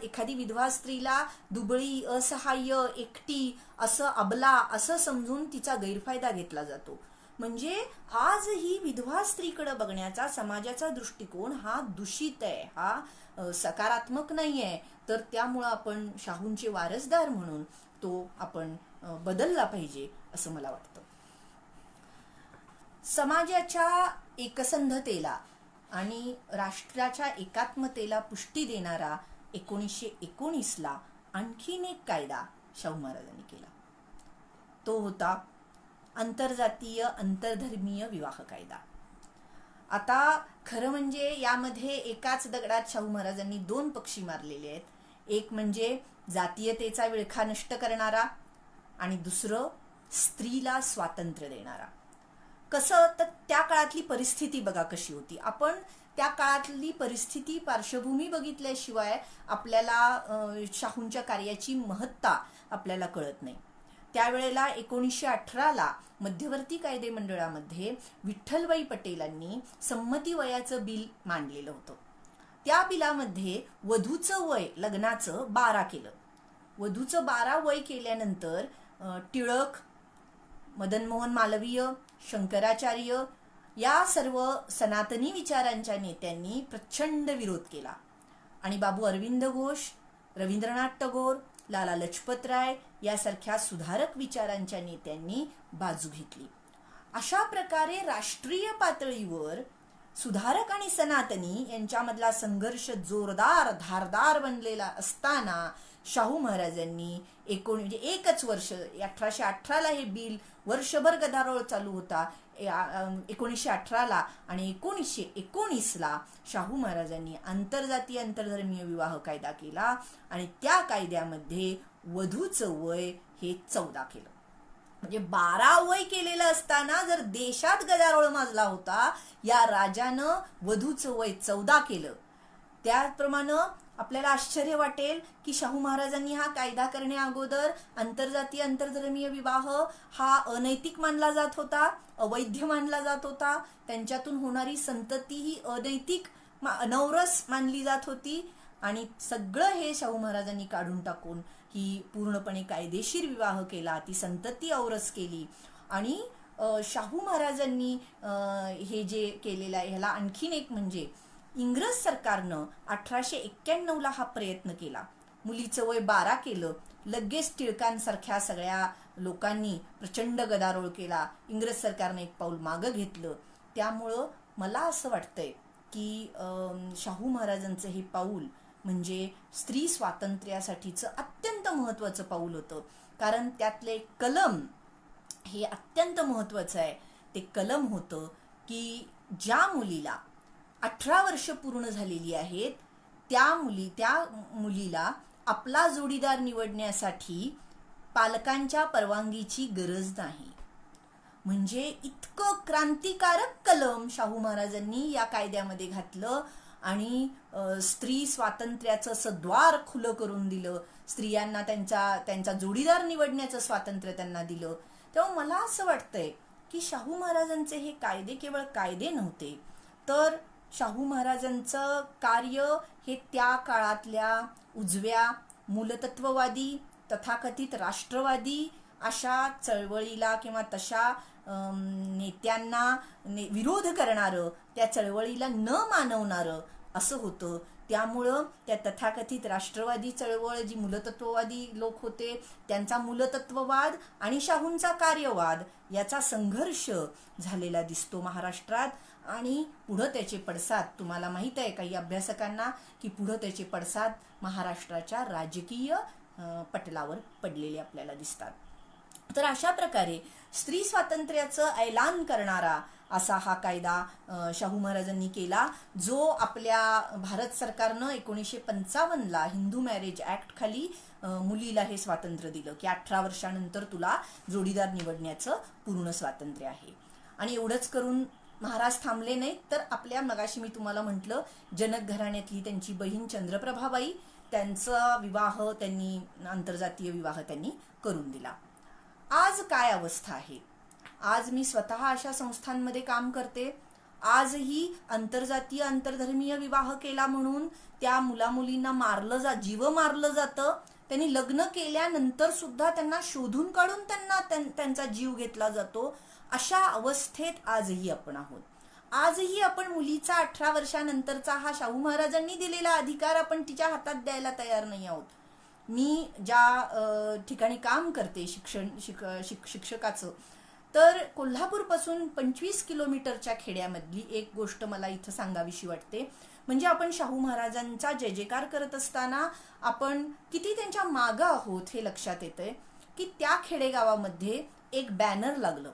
एखादी विधवा स्त्रीला दुबळी, असहाय्य, एकटी, असं अबला असं समजून तिचा गैरफायदा घेतला जातो. म्हणजे आज ही विधवा स्त्रीकडे बघण्याचा समाजाचा दृष्टिकोन हा दूषित आहे, हा सकारात्मक नाही आहे. तर त्यामुळं आपण शाहूंचे वारसदार म्हणून तो आपण बदलला पाहिजे असं मला वाटतं. समाजाच्या एकसंधतेला आणि राष्ट्राच्या एकात्मतेला पुष्टी देणारा 1919 ला आणखीन एक कायदा शाहू महाराजांनी केला. तो होता आंतरजातीय आंतरधर्मीय विवाह कायदा. आता खरं म्हणजे यामध्ये एकाच दगडात शाहू महाराजांनी 2 पक्षी मारलेले आहेत. एक म्हणजे जातीयतेचा विळखा नष्ट करणारा आणि दुसरं स्त्रीला स्वातंत्र्य देणारा. कसं तर त्या काळातली परिस्थिती बघा कशी होती. आपण त्या काळातली परिस्थिती पार्श्वभूमी बघितल्याशिवाय आपल्याला शाहूंच्या कार्याची महत्ता आपल्याला कळत नाही. त्यावेळेला 1918 ला मध्यवर्ती कायदे मंडळामध्ये विठ्ठलबाई पटेलांनी संमती वयाचं बिल मांडलेलं होतं. त्या बिलामध्ये वधूचं वय लग्नाचं 12 केलं. वधूचं 12 वय केल्यानंतर टिळक, मदन मोहन मालवीय, शंकराचार्य या सर्व सनातनी विचारांच्या नेत्यांनी प्रचंड विरोध केला आणि बाबू अरविंद घोष, रवींद्रनाथ टागोर, लाला लजपत राय यासारख्या सुधारक विचारांच्या नेत्यांनी बाजू घेतली. अशा प्रकारे राष्ट्रीय पातळीवर सुधारक आणि सनातनी यांच्यामधला संघर्ष जोरदार धारदार बनलेला असताना शाहू महाराजांनी एकच वर्ष 1818 ला हे बिल वर्षभर गदारोळ चालू होता. 1918 ला आणि 1919 ला शाहू महाराजांनी आंतरजातीय आंतरधर्मीय विवाह कायदा केला आणि त्या कायद्यामध्ये वधूचं वय हे 14 केलं. म्हणजे 12 वय केलेलं असताना जर देशात गदारोळ माजला होता, या राजानं वधूचं वय 14 केलं. त्याप्रमाणे आपल्याला आश्चर्य वाटेल की शाहू महाराजांनी हा कायदा करण्या अगोदर आंतरजातीय आंतरधर्मीय विवाह हा अनैतिक मानला जात होता, अवैध मानला जात होता. त्यांच्यातून होणारी संतती ही अनैतिक अनौरस मानली जात होती. आणि सगळं हे शाहू महाराजांनी काढून टाकून ही पूर्णपणे कायदेशीर विवाह केला, ती संतती औरस केली. आणि शाहू महाराजांनी हे जे केलेलं आहे ह्याला आणखीन एक म्हणजे इंग्रज सरकारनं 1891ला हा प्रयत्न केला. मुलीचं वय 12 केलं. लगेच टिळकांसारख्या सगळ्या लोकांनी प्रचंड गदारोळ केला. इंग्रज सरकारने एक पाऊल मागं घेतलं. त्यामुळं मला असं वाटतंय की शाहू महाराजांचं हे पाऊल म्हणजे स्त्री स्वातंत्र्यासाठीचं अत्यंत महत्त्वाचं पाऊल होतं. कारण त्यातले कलम हे अत्यंत महत्त्वाचं आहे. ते कलम होतं की ज्या मुलीला 18 वर्ष पूर्ण झालेली आहेत त्या मुलीला आपला जोडीदार निवडण्यासाठी पालकांच्या परवानगीची गरज नाही. म्हणजे इतकं क्रांतिकारक कलम शाहू महाराजांनी या कायद्यामध्ये घातलं आणि स्त्री स्वातंत्र्याचं सद्वार खुलं करून दिलं. स्त्रियांना त्यांचा जोडीदार निवडण्याचं स्वातंत्र्य त्यांना दिलं. तेव्हा मला असं वाटतंय की शाहू महाराजांचे हे कायदे केवळ कायदे नव्हते, तर शाहू महाराजांचं कार्य हे त्या काळातल्या उजव्या मूलतत्ववादी तथाकथित राष्ट्रवादी अशा चळवळीला किंवा तशा नेत्यांना विरोध करणारं, त्या चळवळीला न मानवणारं असं होतं. त्यामुळं त्या तथाकथित राष्ट्रवादी चळवळ जी मूलतत्ववादी लोक होते त्यांचा मूलतत्ववाद आणि शाहूंचा कार्यवाद याचा संघर्ष झालेला दिसतो महाराष्ट्रात. आणि पुढं त्याचे पडसाद तुम्हाला माहित आहे काही अभ्यासकांना की पुढं त्याचे पडसाद महाराष्ट्राच्या राजकीय पटलावर पडलेले आपल्याला दिसतात. तर अशा प्रकारे स्त्री स्वातंत्र्याचं ऐलान करणारा असा हा कायदा शाहू महाराजांनी केला, जो आपल्या भारत सरकारनं 1955ला हिंदू मॅरेज ऍक्ट खाली मुलीला हे स्वातंत्र्य दिलं की 18 वर्षानंतर तुला जोडीदार निवडण्याचं पूर्ण स्वातंत्र्य आहे. आणि एवढंच करून महाराज थांबले नाहीत, तर आपल्या मगाशी मी तुम्हाला म्हटलं जनक घराण्यातली त्यांची बहीण चंद्रप्रभाबाई त्यांचा विवाह त्यांनी आंतरजातीय विवाह त्यांनी करून दिला. आज काय अवस्था आहे? आज मी स्वतः अशा संस्थांमध्ये काम करते. आजही आंतरजातीय आंतरधर्मीय विवाह केला म्हणून त्या मुलामुलींना जीव मारलं जातं. त्यांनी लग्न केल्यानंतर सुद्धा त्यांना शोधून काढून त्यांचा जीव घेतला जातो. अशा अवस्थेत आजही आपण आहोत. आजही आपण मुलीचा 18 वर्षानंतरचा हा शाहू महाराजांनी दिलेला अधिकार आपण तिच्या हातात द्यायला तयार नाही आहोत. मी ज्या ठिकाणी काम करते शिक्षकाचं, तर कोल्हापूरपासून 25 किलोमीटरच्या खेड्यामधली एक गोष्ट मला इथं सांगावीशी वाटते. म्हणजे आपण शाहू महाराजांचा जय जयकार करत असताना आपण किती त्यांच्या मागं आहोत हे लक्षात येतंय की त्या खेडेगावामध्ये एक बॅनर लागलं.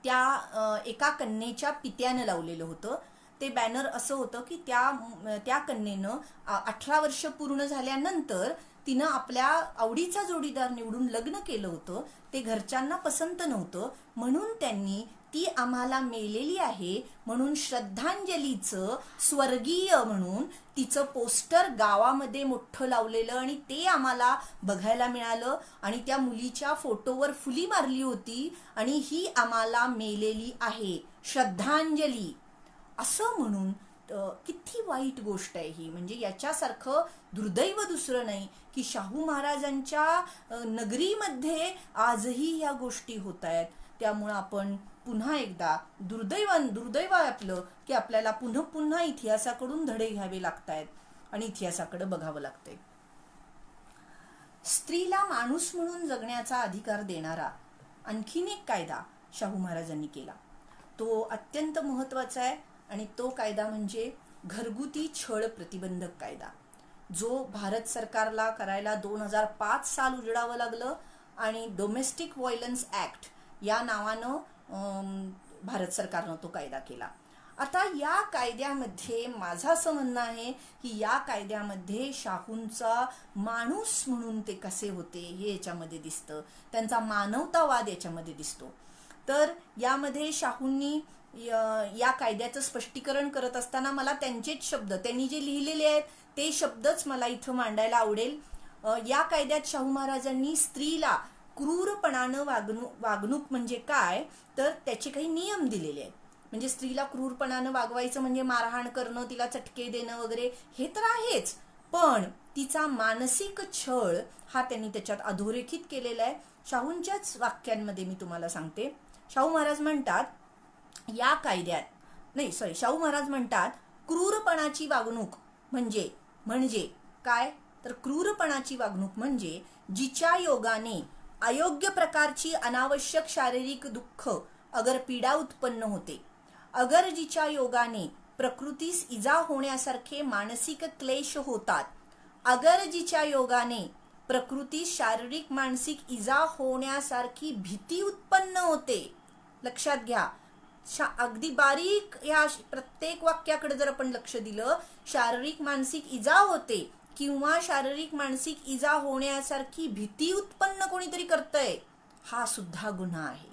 त्या एका कन्येच्या पित्यानं लावलेलं होतं. ते बॅनर असं होतं की त्या कन्येनं 18 वर्ष पूर्ण झाल्यानंतर तिनं आपल्या आवडीचा जोडीदार निवडून लग्न केलं होतं. ते घरच्यांना पसंत नव्हतं, म्हणून त्यांनी ती आम्हाला मेलेली आहे म्हणून श्रद्धांजलीचं स्वर्गीय म्हणून तिचं पोस्टर गावामध्ये मोठं लावलेलं आणि ते आम्हाला बघायला मिळालं. आणि त्या मुलीच्या फोटोवर फुली मारली होती आणि ही आम्हाला मेलेली आहे श्रद्धांजली असं म्हणून. किती वाईट गोष्ट आहे ही. म्हणजे याच्यासारखं दुर्दैव दुसरं नाही की शाहू महाराजांच्या नगरीमध्ये आजही ह्या गोष्टी होत आहेत. त्यामुळं आपण पुन्हा एकदा दुर्दैव आहे आपलं की आपल्याला पुन्हा इतिहासाकडून धडे घ्यावे लागतायत आणि इतिहासाकडे बघावं लागतंय. स्त्रीला माणूस म्हणून जगण्याचा अधिकार देणारा आणखीन एक कायदा शाहू महाराजांनी केला. तो अत्यंत महत्वाचा आहे आणि तो कायदा म्हणजे घरगुती छळ प्रतिबंधक कायदा, जो भारत सरकारला करायला 2005 साल उजडावं लागलं. आणि डोमेस्टिक व्हायलन्स ऍक्ट या नावानं भारत सरकारनं तो कायदा केला. आता या कायद्यामध्ये माझं असं म्हणणं आहे की या कायद्यामध्ये शाहूंचा माणूस म्हणून ते कसे होते हे याच्यामध्ये दिसतं, त्यांचा मानवतावाद याच्यामध्ये दिसतो. तर यामध्ये शाहूंनी या कायद्याचं स्पष्टीकरण करत असताना मला त्यांचेच शब्द, त्यांनी जे लिहिलेले आहेत ते शब्दच मला इथं मांडायला आवडेल. या कायद्यात शाहू महाराजांनी स्त्रीला क्रूरपणानं वागणूक म्हणजे काय तर त्याचे काही नियम दिलेले आहेत. म्हणजे स्त्रीला क्रूरपणानं वागवायचं म्हणजे मारहाण करणं, तिला चटके देणं वगैरे हे तर आहेच, पण तिचा मानसिक छळ हा त्यांनी त्याच्यात अधोरेखित केलेला आहे. शाहूंच्याच वाक्यांमध्ये मी तुम्हाला सांगते. शाहू महाराज म्हणतात या कायद्यात शाहू महाराज म्हणतात क्रूरपणाची वागणूक म्हणजे काय तर क्रूरपणाची वागणूक म्हणजे जिच्या योगाने अयोग्य प्रकारची अनावश्यक शारीरिक दुःख अगर पीडा उत्पन्न होते, अगर जिच्या योगाने प्रकृतीस इजा होण्यासारखे मानसिक क्लेश होतात, अगर जिच्या योगाने प्रकृतीस शारीरिक मानसिक इजा होण्यासारखी भीती उत्पन्न होते. लक्षात घ्या, अगदी बारीक या प्रत्येक वाक्याकडे जर आपण लक्ष दिलं, शारीरिक मानसिक इजा होते किंवा शारीरिक मानसिक इजा होण्यासारखी भीती उत्पन्न कोणीतरी करतंय, हा सुद्धा गुन्हा आहे.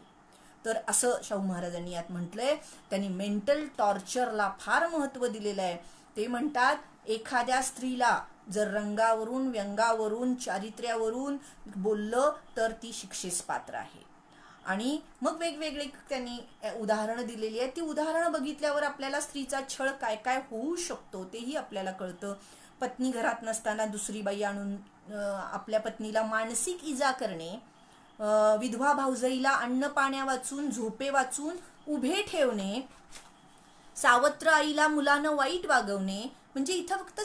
तर असं शाहू महाराजांनी यात म्हटलंय. त्यांनी मेंटल टॉर्चरला फार महत्व दिलेलं आहे. ते म्हणतात एखाद्या स्त्रीला जर रंगावरून, व्यंगावरून, चारित्र्यावरून बोललं तर ती शिक्षेस पात्र आहे. आणि मग वेगवेगळे त्यांनी उदाहरणं दिलेली आहेत. ती उदाहरणं बघितल्यावर आपल्याला स्त्रीचा छळ काय काय होऊ शकतो तेही आपल्याला कळतं. पत्नी घरात नसताना दुसरी बाई आणून आपल्या पत्नीला मानसिक इजा करणे, विधवा भाऊजाईला अन्न पाण्या वाचून, झोपे वाचून उभे ठेवणे, सावत्र आईला मुलानं वाईट वागवणे. म्हणजे इथं फक्त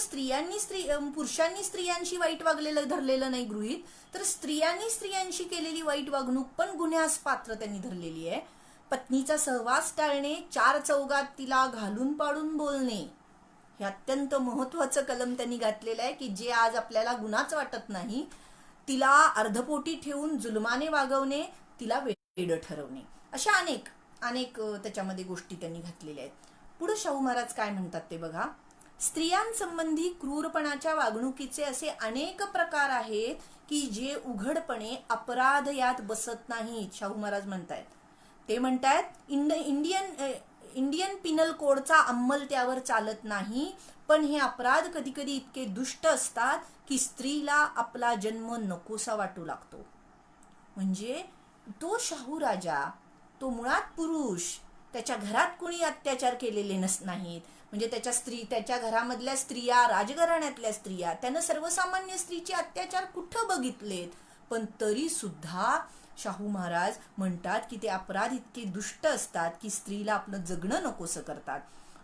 पुरुषांनी स्त्रियांशी वाईट वागलेलं धरलेलं नाही गृहीत, तर स्त्रियांनी स्त्रियांशी केलेली वाईट वागणूक पण गुन्ह्यास पात्र त्यांनी धरलेली आहे. पत्नीचा सहवास टाळणे, चार चौघात तिला घालून पाडून बोलणे, हे अत्यंत महत्वाचं कलम त्यांनी घातलेलं आहे की जे आज आपल्याला गुन्हाच वाटत नाही. तिला अर्धपोटी ठेवून जुलमाने वागवणे, तिला वेडं ठरवणे, अशा अनेक त्याच्यामध्ये गोष्टी त्यांनी घातलेल्या आहेत. पुढे शाहू महाराज काय म्हणतात ते बघा. स्त्रियांसंबंधी क्रूरपणाच्या वागणुकीचे असे अनेक प्रकार आहेत की जे उघडपणे अपराध यात बसत नाहीत. शाहू महाराज म्हणतायत, ते म्हणतायत इंडियन पिनल कोडचा अंमल त्यावर चालत नाही, पण हे अपराध कधी कधी इतके दुष्ट असतात की स्त्रीला आपला जन्म नकोसा वाटू लागतो. म्हणजे तो शाहू राजा, तो मुळात पुरुष, त्याच्या घरात कुणी अत्याचार केलेले नाहीत. म्हणजे त्याच्या घरामधल्या स्त्रिया, राजघराण्यातल्या स्त्रिया, त्यानं सर्वसामान्य स्त्रीचे अत्याचार कुठं बघितलेत, पण तरी सुद्धा शाहू महाराज म्हणतात की ते अपराध इतके दुष्ट असतात की स्त्रीला आपलं जगणं नकोसं करतात.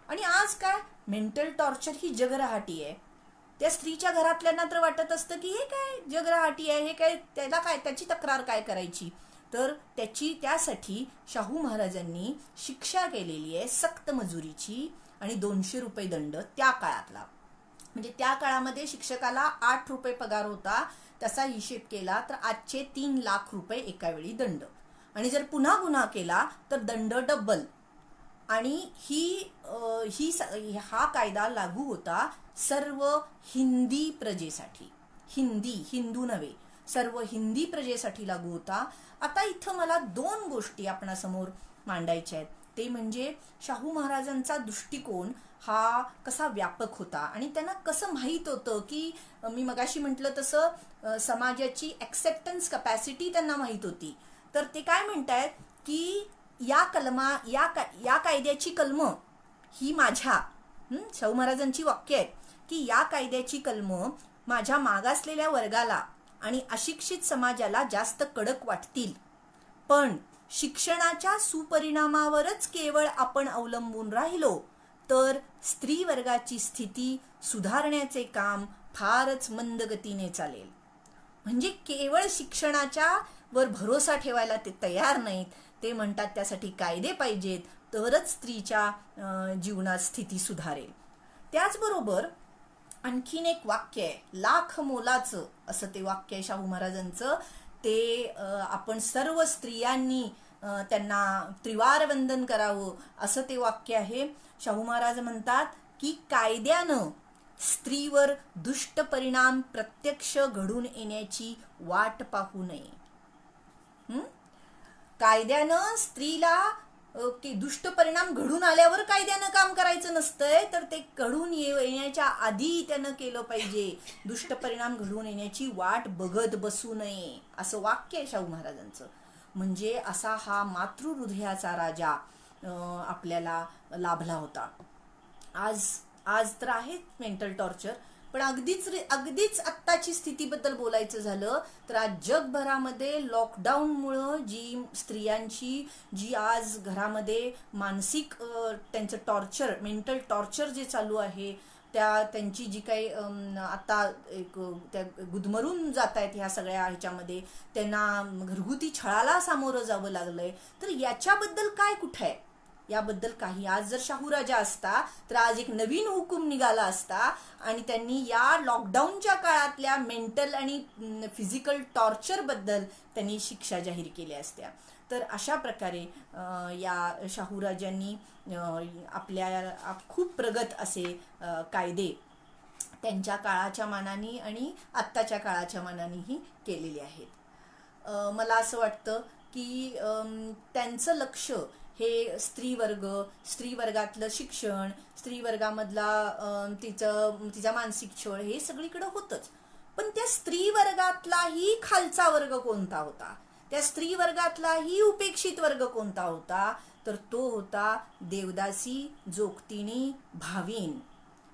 आणि आज काय मेंटल टॉर्चर ही जगराहाटी आहे. त्या स्त्रीच्या घरातल्यांना तर वाटत असतं की हे काय जगराहाटी आहे, हे काय, त्याची तक्रार काय करायची. तर त्यासाठी शाहू महाराजांनी शिक्षा केलेली आहे सक्त मजुरीची आणि 200 रुपये दंड त्या काळातला. म्हणजे त्या काळामध्ये शिक्षकाला 8 रुपये पगार होता, त्याचा हिशेब केला तर आजचे 3 लाख रुपये एका वेळी दंड. आणि जर पुन्हा गुन्हा केला तर दंड डबल. आणि हा कायदा लागू होता सर्व हिंदी प्रजेसाठी. हिंदू नव्हे, सर्व हिंदी प्रजेसाठी लागू होता. आता इथं मला 2 गोष्टी आपणासमोर मांडायच्या आहेत. ते म्हणजे शाहू महाराजांचा दृष्टिकोन हा कसा व्यापक होता आणि त्यांना कसं माहीत होतं की मी मगाशी म्हटलं तसं समाजाची ऍक्सेप्टन्स कपॅसिटी त्यांना माहीत होती. तर ते काय म्हणतायत की या कायद्याची कलम ही माझ्या शाहू महाराजांची वाक्य आहेत की या कायद्याची कलम माझ्या मागासलेल्या वर्गाला आणि अशिक्षित समाजाला जास्त कडक वाटतील, पण शिक्षणाच्या सुपरिणामावरच केवळ आपण अवलंबून राहिलो तर स्त्री वर्गाची स्थिती सुधारण्याचे काम फारच मंद गतीने चालेल. म्हणजे केवळ शिक्षणाच्या वर भरोसा ठेवायला ते तयार नाहीत. ते म्हणतात त्यासाठी कायदे पाहिजेत, तरच स्त्रीच्या जीवनात स्थिती सुधारेल. त्याचबरोबर आणखीन एक वाक्य आहे, लाख मोलाचं असं ते वाक्य आहे शाहू महाराजांचं. ते आपण सर्व स्त्रियांनी त्यांना त्रिवार वंदन करावं, असं ते वाक्य आहे. शाहू महाराज म्हणतात की कायद्यानं स्त्रीवर दुष्ट परिणाम प्रत्यक्ष घडून येण्याची वाट पाहू नये. कायद्यानं स्त्रीला की दुष्ट परिणाम घडून आल्यावर कायद्यानं काम करायचं नसतंय, तर ते घडून येण्याच्या आधी त्यानं केलं पाहिजे. दुष्ट परिणाम घडून येण्याची वाट बघत बसू नये, असं वाक्य आहे शाहू महाराजांचं. म्हणजे असा हा मातृहृदयाचा राजा आपल्याला लाभला होता. आज तर आहे मेंटल टॉर्चर, पण अगदीच आत्ताची स्थितीबद्दल बोलायचं झालं तर आज जगभरामध्ये लॉकडाऊनमुळं जी स्त्रियांची जी आज घरामध्ये मानसिक त्यांचं टॉर्चर, मेंटल टॉर्चर जे चालू आहे, त्यांची जी काही आता त्या गुदमरून जात आहेत ह्या सगळ्या ह्याच्यामध्ये, त्यांना घरगुती छळाला सामोरं जावं लागलंय. तर याच्याबद्दल काय कुठं आहे? याबद्दल काही आज जर शाहूराजा असता तर आज एक नवीन हुकूम निघाला असता आणि त्यांनी या लॉकडाऊनच्या काळातल्या मेंटल आणि फिजिकल टॉर्चर बद्दल त्यांनी शिक्षा जाहीर केल्या असत्या. तर अशा प्रकारे या शाहूराजांनी आपल्या खूप प्रगत असे कायदे त्यांच्या काळाच्या मानाने आणि आत्ताच्या काळाच्या मानानेही केलेले आहेत. मला असं वाटतं की त्यांचं लक्ष हे स्त्रीवर्गातलं शिक्षण, स्त्रीवर्गामधला तिचा मानसिक छळ हे सगळीकडे होतच. पण त्या स्त्रीवर्गातलाही खालचा वर्ग कोणता होता? त्या स्त्रीवर्गातलाही उपेक्षित वर्ग कोणता होता? तर तो होता देवदासी, जोगतिनी, भावीन.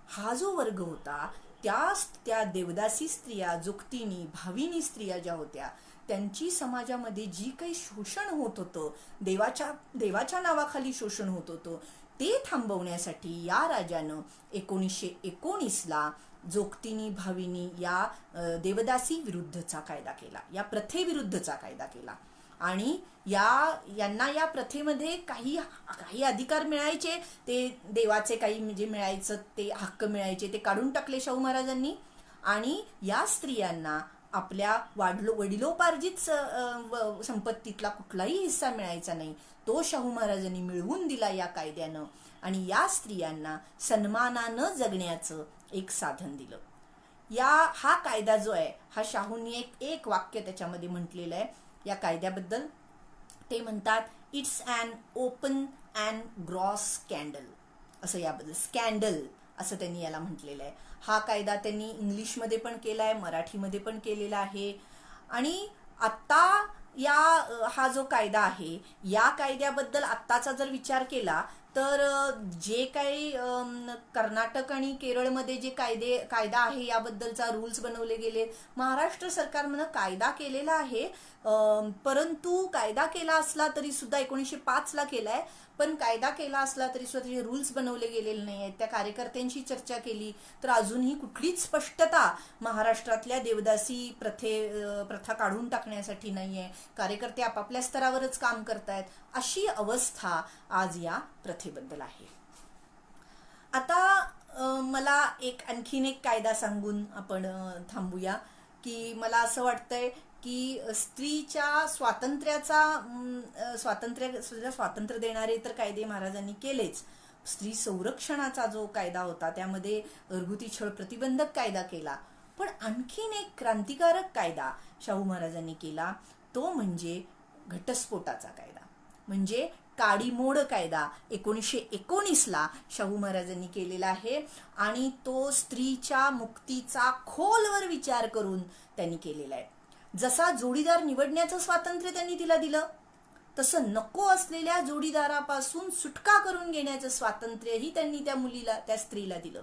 हा जो वर्ग होता त्या देवदासी स्त्रिया, जोगतिनी, भाविनी स्त्रिया ज्या होत्या, त्यांची समाजामध्ये जी काही शोषण होत होतं, देवाच्या नावाखाली शोषण होत होतं, ते थांबवण्यासाठी या राजानं 1919ला जोगतिनी, भाविनी या देवदासी विरुद्धचा कायदा केला, या प्रथेविरुद्धचा कायदा केला. आणि यांना या प्रथेमध्ये काही अधिकार मिळायचे, ते देवाचे काही म्हणजे मिळायचं, ते हक्क मिळायचे, ते काढून टाकले शाहू महाराजांनी. आणि या स्त्रियांना आपल्या वडिलोपार्जित संपत्तीतला कुठलाही हिस्सा मिळायचा नाही, तो शाहू महाराजांनी मिळवून दिला या कायद्यानं. आणि या स्त्रियांना सन्मानानं जगण्याचं एक साधन दिलं. हा कायदा जो आहे, हा शाहूंनी एक वाक्य त्याच्यामध्ये म्हटलेलं आहे या कायद्याबद्दल. ते म्हणतात, it's an open and gross scandal, असं याबद्दल स्कॅन्डल असं त्यांनी याला म्हटलेलं आहे. हा कायदा त्यांनी इंग्लिशमध्ये पण केला आहे, मराठीमध्ये पण केलेला आहे. आणि आत्ता हा जो कायदा आहे, या कायद्याबद्दल आत्ताचा जर विचार केला तर जे काही कर्नाटक आणि केरळमध्ये जे कायदा आहे याबद्दलचा रूल्स बनवले गेले, महाराष्ट्र सरकारनं कायदा केलेला आहे, परंतु कायदा केला असला तरी सुद्धा 1905ला केलाय, पण कायदा केला असला तरी सुद्धा त्याचे रूल्स बनवले गेलेले नाही आहेत. त्या कार्यकर्त्यांशी चर्चा केली तर अजूनही कुठलीच स्पष्टता महाराष्ट्रातल्या देवदासी प्रथा काढून टाकण्यासाठी नाही आहे. कार्यकर्ते आपापल्या स्तरावरच काम करतायत, अशी अवस्था आज या प्रथेबद्दल आहे. आता मला आणखीन एक कायदा सांगून आपण थांबूया, की मला असं वाटतंय की स्त्रीच्या स्वातंत्र्य देणारे तर कायदे महाराजांनी केलेच. स्त्री संरक्षणाचा जो कायदा होता त्यामध्ये घरगुती छळ प्रतिबंधक कायदा केला, पण आणखीन एक क्रांतिकारक कायदा शाहू महाराजांनी केला, तो म्हणजे घटस्फोटाचा कायदा, म्हणजे काडीमोड कायदा 1919ला शाहू महाराजांनी केलेला आहे. आणि तो स्त्रीच्या मुक्तीचा खोलवर विचार करून त्यांनी केलेला आहे. जसा जोडीदार निवडण्याचं स्वातंत्र्य त्यांनी तिला दिलं, तसं नको असलेल्या जोडीदारापासून सुटका करून घेण्याचं स्वातंत्र्यही त्यांनी त्या स्त्रीला दिलं.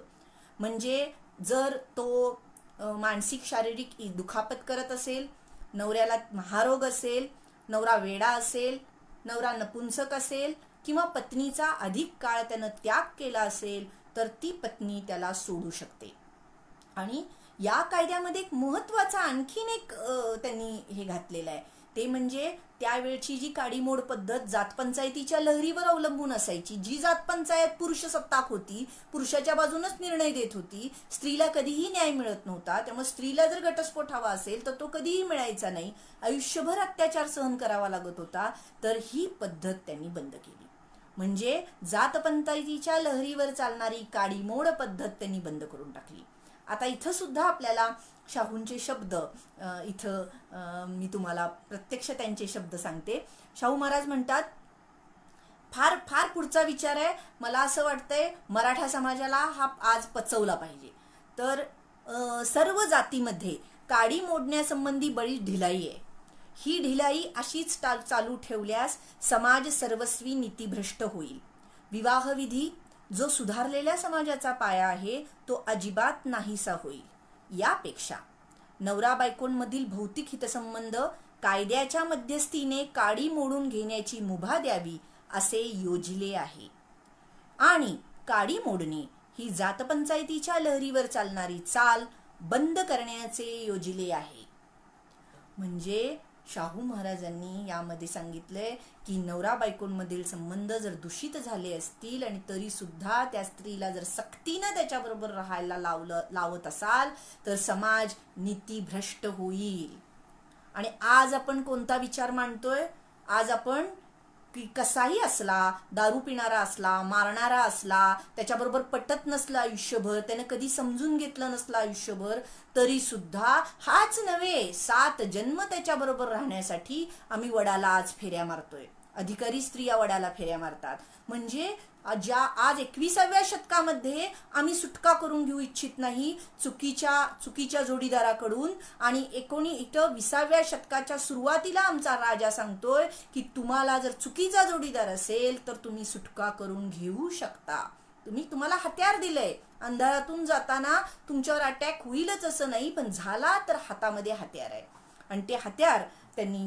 म्हणजे जर तो मानसिक शारीरिक दुखापत करत असेल, नवऱ्याला महारोग असेल, नवरा वेडा असेल, नवरा नपुंसक असेल, किंवा पत्नीचा अधिक काळ त्यानं त्याग केला असेल, तर ती पत्नी त्याला सोडू शकते. आणि या कायद्यामध्ये एक महत्वाचा आणखीन एक त्यांनी हे घातलेलं आहे ते म्हणजे त्यावेळची जी काडीमोड पद्धत जातपंचायतीच्या लहरीवर अवलंबून असायची. जी जातपंचायत पुरुष सत्ताक होती, पुरुषाच्या बाजूनच निर्णय देत होती, स्त्रीला कधीही न्याय मिळत नव्हता. त्यामुळे स्त्रीला जर घटस्फोट हवा असेल तर तो कधीही मिळायचा नाही, आयुष्यभर अत्याचार सहन करावा लागत होता. तर ही पद्धत त्यांनी बंद केली. म्हणजे जातपंचायतीच्या लहरीवर चालणारी काडीमोड पद्धत त्यांनी बंद करून टाकली. आता इथं सुद्धा आपल्याला शाहूंचे शब्द इथं मी तुम्हाला प्रत्यक्ष त्यांचे शब्द सांगते. शाहू महाराज म्हणतात, फार फार पुढचा विचार आहे, मला असं वाटतंय मराठा समाजाला हा आज पचवला पाहिजे. तर सर्व जातीमध्ये काडी मोडण्यासंबंधी बरीच ढिलाई आहे. ही ढिलाई अशीच चालू ठेवल्यास समाज सर्वस्वी नीतीभ्रष्ट होईल. विवाहविधी जो सुधारलेल्या समाजाचा पाया आहे तो अजिबात नाहीसा होईल. यापेक्षा नवरा बायकोंमधील भौतिक हितसंबंध कायद्याच्या मध्यस्थीने काडी मोडून घेण्याची मुभा द्यावी असे योजले आहे. आणि काडी मोडणे ही जातपंचायतीच्या लहरीवर चालणारी चाल बंद करण्याचे योजले आहे. म्हणजे शाहू महाराजांनी यामध्ये सांगितलंय की नवरा बायकोंमधील संबंध जर दूषित झाले असतील आणि तरी सुद्धा त्या स्त्रीला जर सक्तीनं त्याच्याबरोबर राहायला लावत असाल तर समाज नीतीभ्रष्ट होईल. आणि आज आपण कोणता विचार मांडतोय? आज आपण की कसाही असला, दारू पिणारा असला, मारणारा असला, त्याच्याबरोबर पटत नसलं आयुष्यभर, त्याने कधी समजून घेतलं नसलं आयुष्यभर, तरी सुद्धा हाच नव्हे 7 जन्म त्याच्याबरोबर राहण्यासाठी आम्ही वडाला आज फेऱ्या मारतोय. अधिकारी स्त्रिया वडाला फेऱ्या मारतात. म्हणजे आज 21व्या शतकामध्ये आम्ही सुटका करून घेऊ इच्छित नाही चुकीच्या जोडीदाराकडून. आणि 20व्या शतकाच्या सुरुवातीला आमचा राजा सांगतोय की तुम्हाला जर चुकीचा जोडीदार असेल तर तुम्ही सुटका करून घेऊ शकता. तुम्हाला हत्यार दिलंय, अंधारातून जाताना तुमच्यावर अटॅक होईलच असं नाही, पण झाला तर हातामध्ये हत्यार आहे आणि ते हत्यार त्यांनी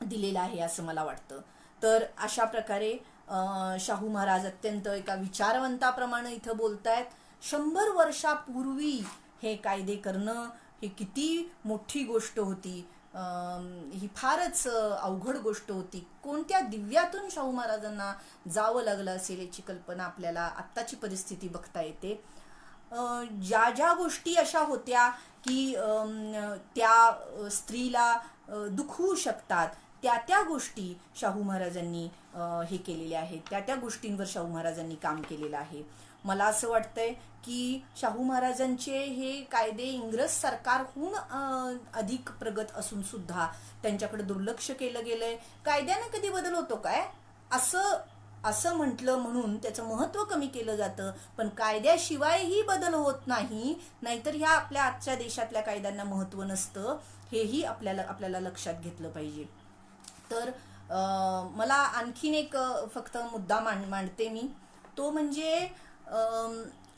दिलेलं आहे असं मला वाटतं. तर अशा प्रकारे शाहू महाराज अत्यंत एका विचारवंताप्रमाणे इथं बोलतायत. 100 वर्षापूर्वी हे कायदे करणं ही किती मोठी गोष्ट होती, ही फारच अवघड गोष्ट होती. कोणत्या दिव्यातून शाहू महाराजांना जावं लागलं असेल याची कल्पना आपल्याला आत्ताची परिस्थिती बघता येते. ज्या ज्या गोष्टी अशा होत्या की त्या स्त्रीला दुखवू शकतात, त्या गोष्टी शाहू महाराजांनी हे केलेल्या आहेत, त्या गोष्टींवर शाहू महाराजांनी काम केलेलं आहे. मला असं वाटतंय की शाहू महाराजांचे हे कायदे इंग्रज सरकारहून अधिक प्रगत असून सुद्धा त्यांच्याकडे दुर्लक्ष केलं गेलंय. कायद्याने कधी बदल होतो काय असं म्हटलं म्हणून त्याचं महत्त्व कमी केलं जातं, पण कायद्याशिवायही बदल होत नाही. नाहीतर ह्या आपल्या आजच्या देशातल्या कायद्यांना महत्त्व नसतं, हेही आपल्याला लक्षात घेतलं पाहिजे. तर मला आणखीन एक फक्त मुद्दा मांडते मी, तो म्हणजे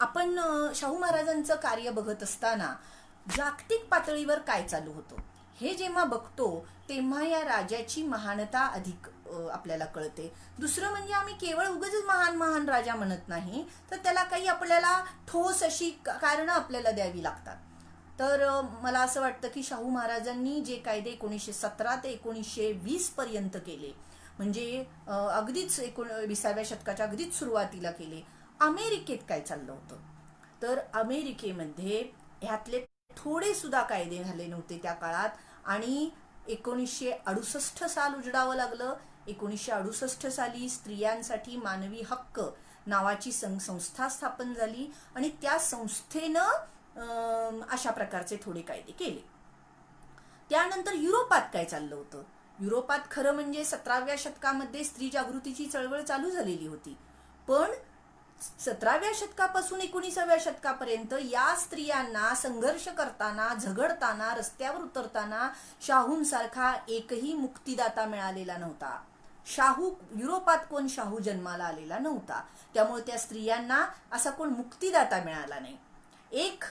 आपण शाहू महाराजांचं कार्य बघत असताना जागतिक पातळीवर काय चालू होतं हे जेव्हा बघतो तेव्हा या राजाची महानता अधिक आपल्याला कळते. दुसरं म्हणजे आम्ही केवळ उगाचच महान राजा म्हणत नाही, तर त्याला काही आपल्याला ठोस अशी कारणं आपल्याला द्यावी लागतात. तर मला असं वाटतं की शाहू महाराजांनी जे कायदे 1917 ते 1920 पर्यंत केले, म्हणजे अगदीच 20व्या शतकाच्या अगदीच सुरुवातीला केले. अमेरिकेत काय चाललं होतं, तर अमेरिकेमध्ये ह्यातले थोडे सुद्धा कायदे झाले नव्हते त्या काळात. आणि 1968 साल उजडावं लागलं. 1968 साली स्त्रियांसाठी मानवी हक्क नावाची संस्था स्थापन झाली आणि त्या संस्थेनं अशा प्रकारचे थोडे कायदे केले. त्यानंतर युरोपात काय चाललं होतं, युरोपात खरं म्हणजे 17व्या शतकामध्ये स्त्री जागृतीची चळवळ चालू झालेली होती, पण 17व्या शतकापासून 19व्या शतकापर्यंत या स्त्रियांना संघर्ष करताना, झगडताना, रस्त्यावर उतरताना शाहूंसारखा एकही मुक्तिदाता मिळालेला नव्हता. युरोपात कोण शाहू जन्माला आलेला नव्हता, त्यामुळे त्या स्त्रियांना असा कोण मुक्तिदाता मिळाला नाही. एक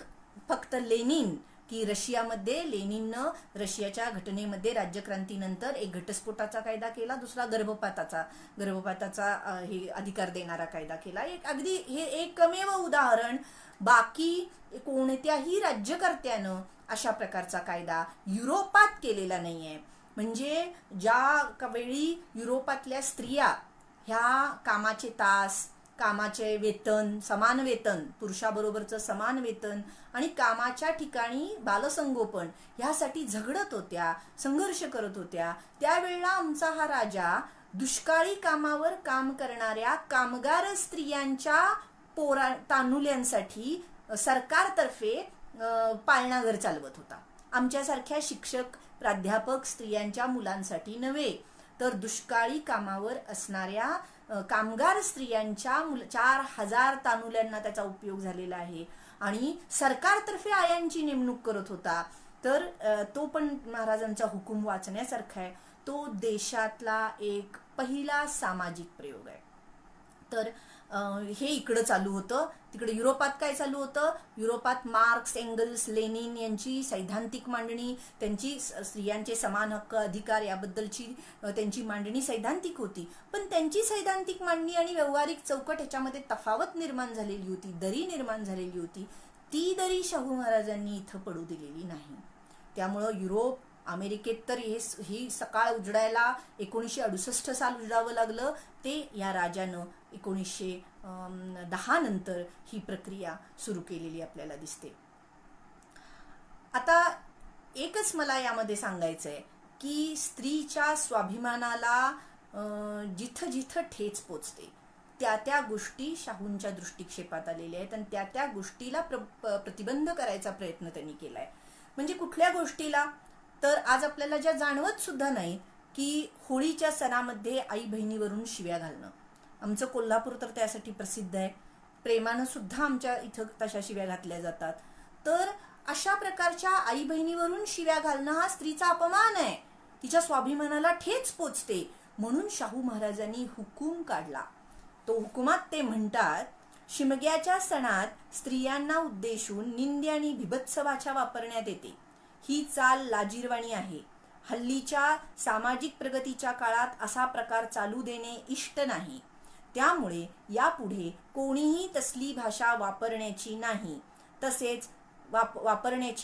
फक्त लेनिन, की रशियामध्ये लेनिननं रशियाच्या घटनेमध्ये राज्यक्रांतीनंतर एक घटस्फोटाचा कायदा केला, दुसरा गर्भपाताचा हे अधिकार देणारा कायदा केला. अगदी हे एकमेव उदाहरण. बाकी कोणत्याही राज्यकर्त्यानं अशा प्रकारचा कायदा युरोपात केलेला नाहीये. म्हणजे ज्या वेळी युरोपातल्या स्त्रिया ह्या कामाचे तास, कामाचे वेतन, समान वेतन, पुरुषाबरोबरचं समान वेतन आणि कामाच्या ठिकाणी बालसंगोपन ह्यासाठी झगडत होत्या, संघर्ष करत होत्या, त्यावेळेला आमचा हा राजा दुष्काळी कामावर काम करणाऱ्या कामगार स्त्रियांच्या तान्हुल्यांसाठी सरकारतर्फे पाळणाघर चालवत होता. आमच्यासारख्या शिक्षक, प्राध्यापक स्त्रियांच्या मुलांसाठी नव्हे, तर दुष्काळी कामावर असणाऱ्या कामगार स्त्रियांच्या 4,000 तान्हुल्यांना त्याचा उपयोग झालेला आहे. आणि सरकारतर्फे आयांची नेमणूक करत होता. तर तो पण महाराजांचा हुकूम वाचण्यासारखा आहे. तो देशातला एक पहिला सामाजिक प्रयोग आहे. तर हे इकडं चालू होतं. तिकडे युरोपात काय चालू होतं? युरोपात मार्क्स, एंगल्स, लेनिन यांची सैद्धांतिक मांडणी, त्यांची स्त्रियांचे समान हक्क, अधिकार याबद्दलची त्यांची मांडणी सैद्धांतिक होती. पण त्यांची सैद्धांतिक मांडणी आणि व्यावहारिक चौकट ह्याच्यामध्ये तफावत निर्माण झालेली होती, दरी निर्माण झालेली होती. ती दरी शाहू महाराजांनी इथं पडू दिलेली नाही. त्यामुळं युरोप, अमेरिकेत तर ही सकाळ उजडायला 1968 साल उजडावं लागलं. ते या राजानं 1910 नंतर ही प्रक्रिया सुरू केलेली आपल्याला दिसते. आता एकच मला यामध्ये सांगायचं आहे की स्त्रीच्या स्वाभिमानाला जिथं जिथं ठेच पोचते त्या त्या गोष्टी शाहूंच्या दृष्टिक्षेपात आलेल्या आहेत आणि त्या त्या गोष्टीला प्रतिबंध करायचा प्रयत्न त्यांनी केलाय. म्हणजे कुठल्या गोष्टीला? तर आज आपल्याला ज्या जाणवत सुद्धा नाही की होळीच्या सणामध्ये आई बहिणीवरून शिव्या घालणं. आमचं कोल्हापूर तर त्यासाठी प्रसिद्ध आहे. प्रेमानं सुद्धा आमच्या इथं तशा शिव्या घातल्या जातात. तर अशा प्रकारच्या आई बहिणीवरून शिव्या घालणं हा स्त्रीचा अपमान आहे, तिच्या स्वाभिमानाला ठेच पोचते. म्हणून शाहू महाराजांनी हुकूम काढला. तो हुकुमात ते म्हणतात, शिमग्याच्या सणात स्त्रियांना उद्देशून निंदी आणि बिभत्स भाषा वापरण्यात येते. ही चाल लाजिरवाणी आहे. हल्लीच्या सामाजिक प्रगतीच्या काळात असा प्रकार चालू देणे इष्ट नाही. त्यामुळे यापुढे कोणीही तसली भाषा वापरण्याची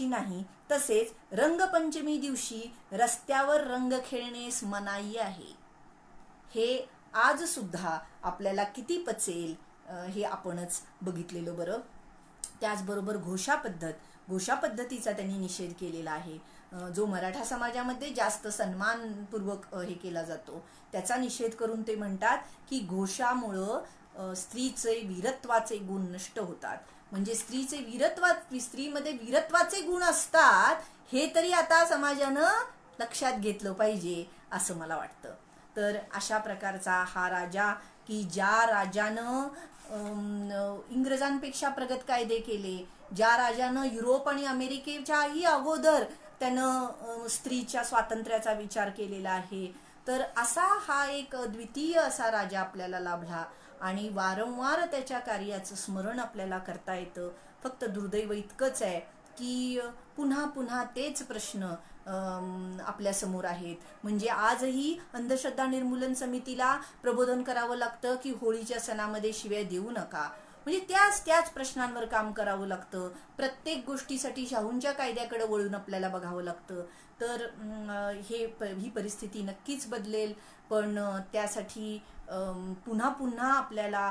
नाही. तसेच रंगपंचमी दिवशी रस्त्यावर रंग खेळण्यास मनाई आहे. हे आज सुद्धा आपल्याला किती पचेल हे आपणच बघितलेलं बरं. त्याचबरोबर घोषा पद्धतीचा त्यांनी निषेध केलेला आहे. जो मराठा समाजामध्ये जास्त सन्मानपूर्वक हे केला जातो त्याचा निषेध करून ते म्हणतात की घोषामुळं स्त्रीचे वीरत्वाचे गुण नष्ट होतात. म्हणजे स्त्रीमध्ये वीरत्वाचे गुण असतात हे तरी आता समाजानं लक्षात घेतलं पाहिजे असं मला वाटतं. तर अशा प्रकारचा हा राजा की ज्या राजानं इंग्रजांपेक्षा प्रगत कायदे केले, ज्या राजानं युरोप आणि अमेरिकेच्याही अगोदर त्यानं स्त्रीच्या स्वातंत्र्याचा विचार केलेला आहे. तर असा हा एक द्वितीय असा राजा आपल्याला लाभला आणि वारंवार त्याच्या कार्याचं स्मरण आपल्याला करता येतं. फक्त दुर्दैव इतकंच आहे की पुन्हा पुन्हा तेच प्रश्न आपल्या समोर आहेत. म्हणजे आजही अंधश्रद्धा निर्मूलन समितीला प्रबोधन करावं लागतं की होळीच्या सणामध्ये शिव्या देऊ नका. म्हणजे त्याच प्रश्नांवर काम करावं लागतं. प्रत्येक गोष्टीसाठी शाहूंच्या कायद्याकडे वळून आपल्याला बघावं लागतं. तर ही परिस्थिती नक्कीच बदलेल. पण त्यासाठी पुन्हा पुन्हा आपल्याला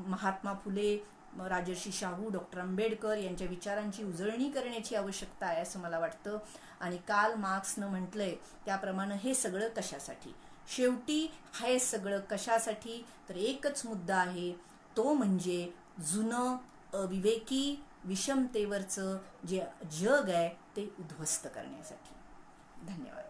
महात्मा फुले, राजर्षी शाहू, डॉक्टर आंबेडकर यांच्या विचारांची उजळणी करण्याची आवश्यकता आहे असं मला वाटतं. आणि कार्ल मार्क्सनं म्हटलंय त्याप्रमाणे हे सगळं कशासाठी? शेवटी हे सगळं कशासाठी? तर एकच मुद्दा आहे, तो म्हणजे जुनं अविवेकी विषमतेवरचं जे जग आहे ते उद्ध्वस्त करण्यासाठी. धन्यवाद.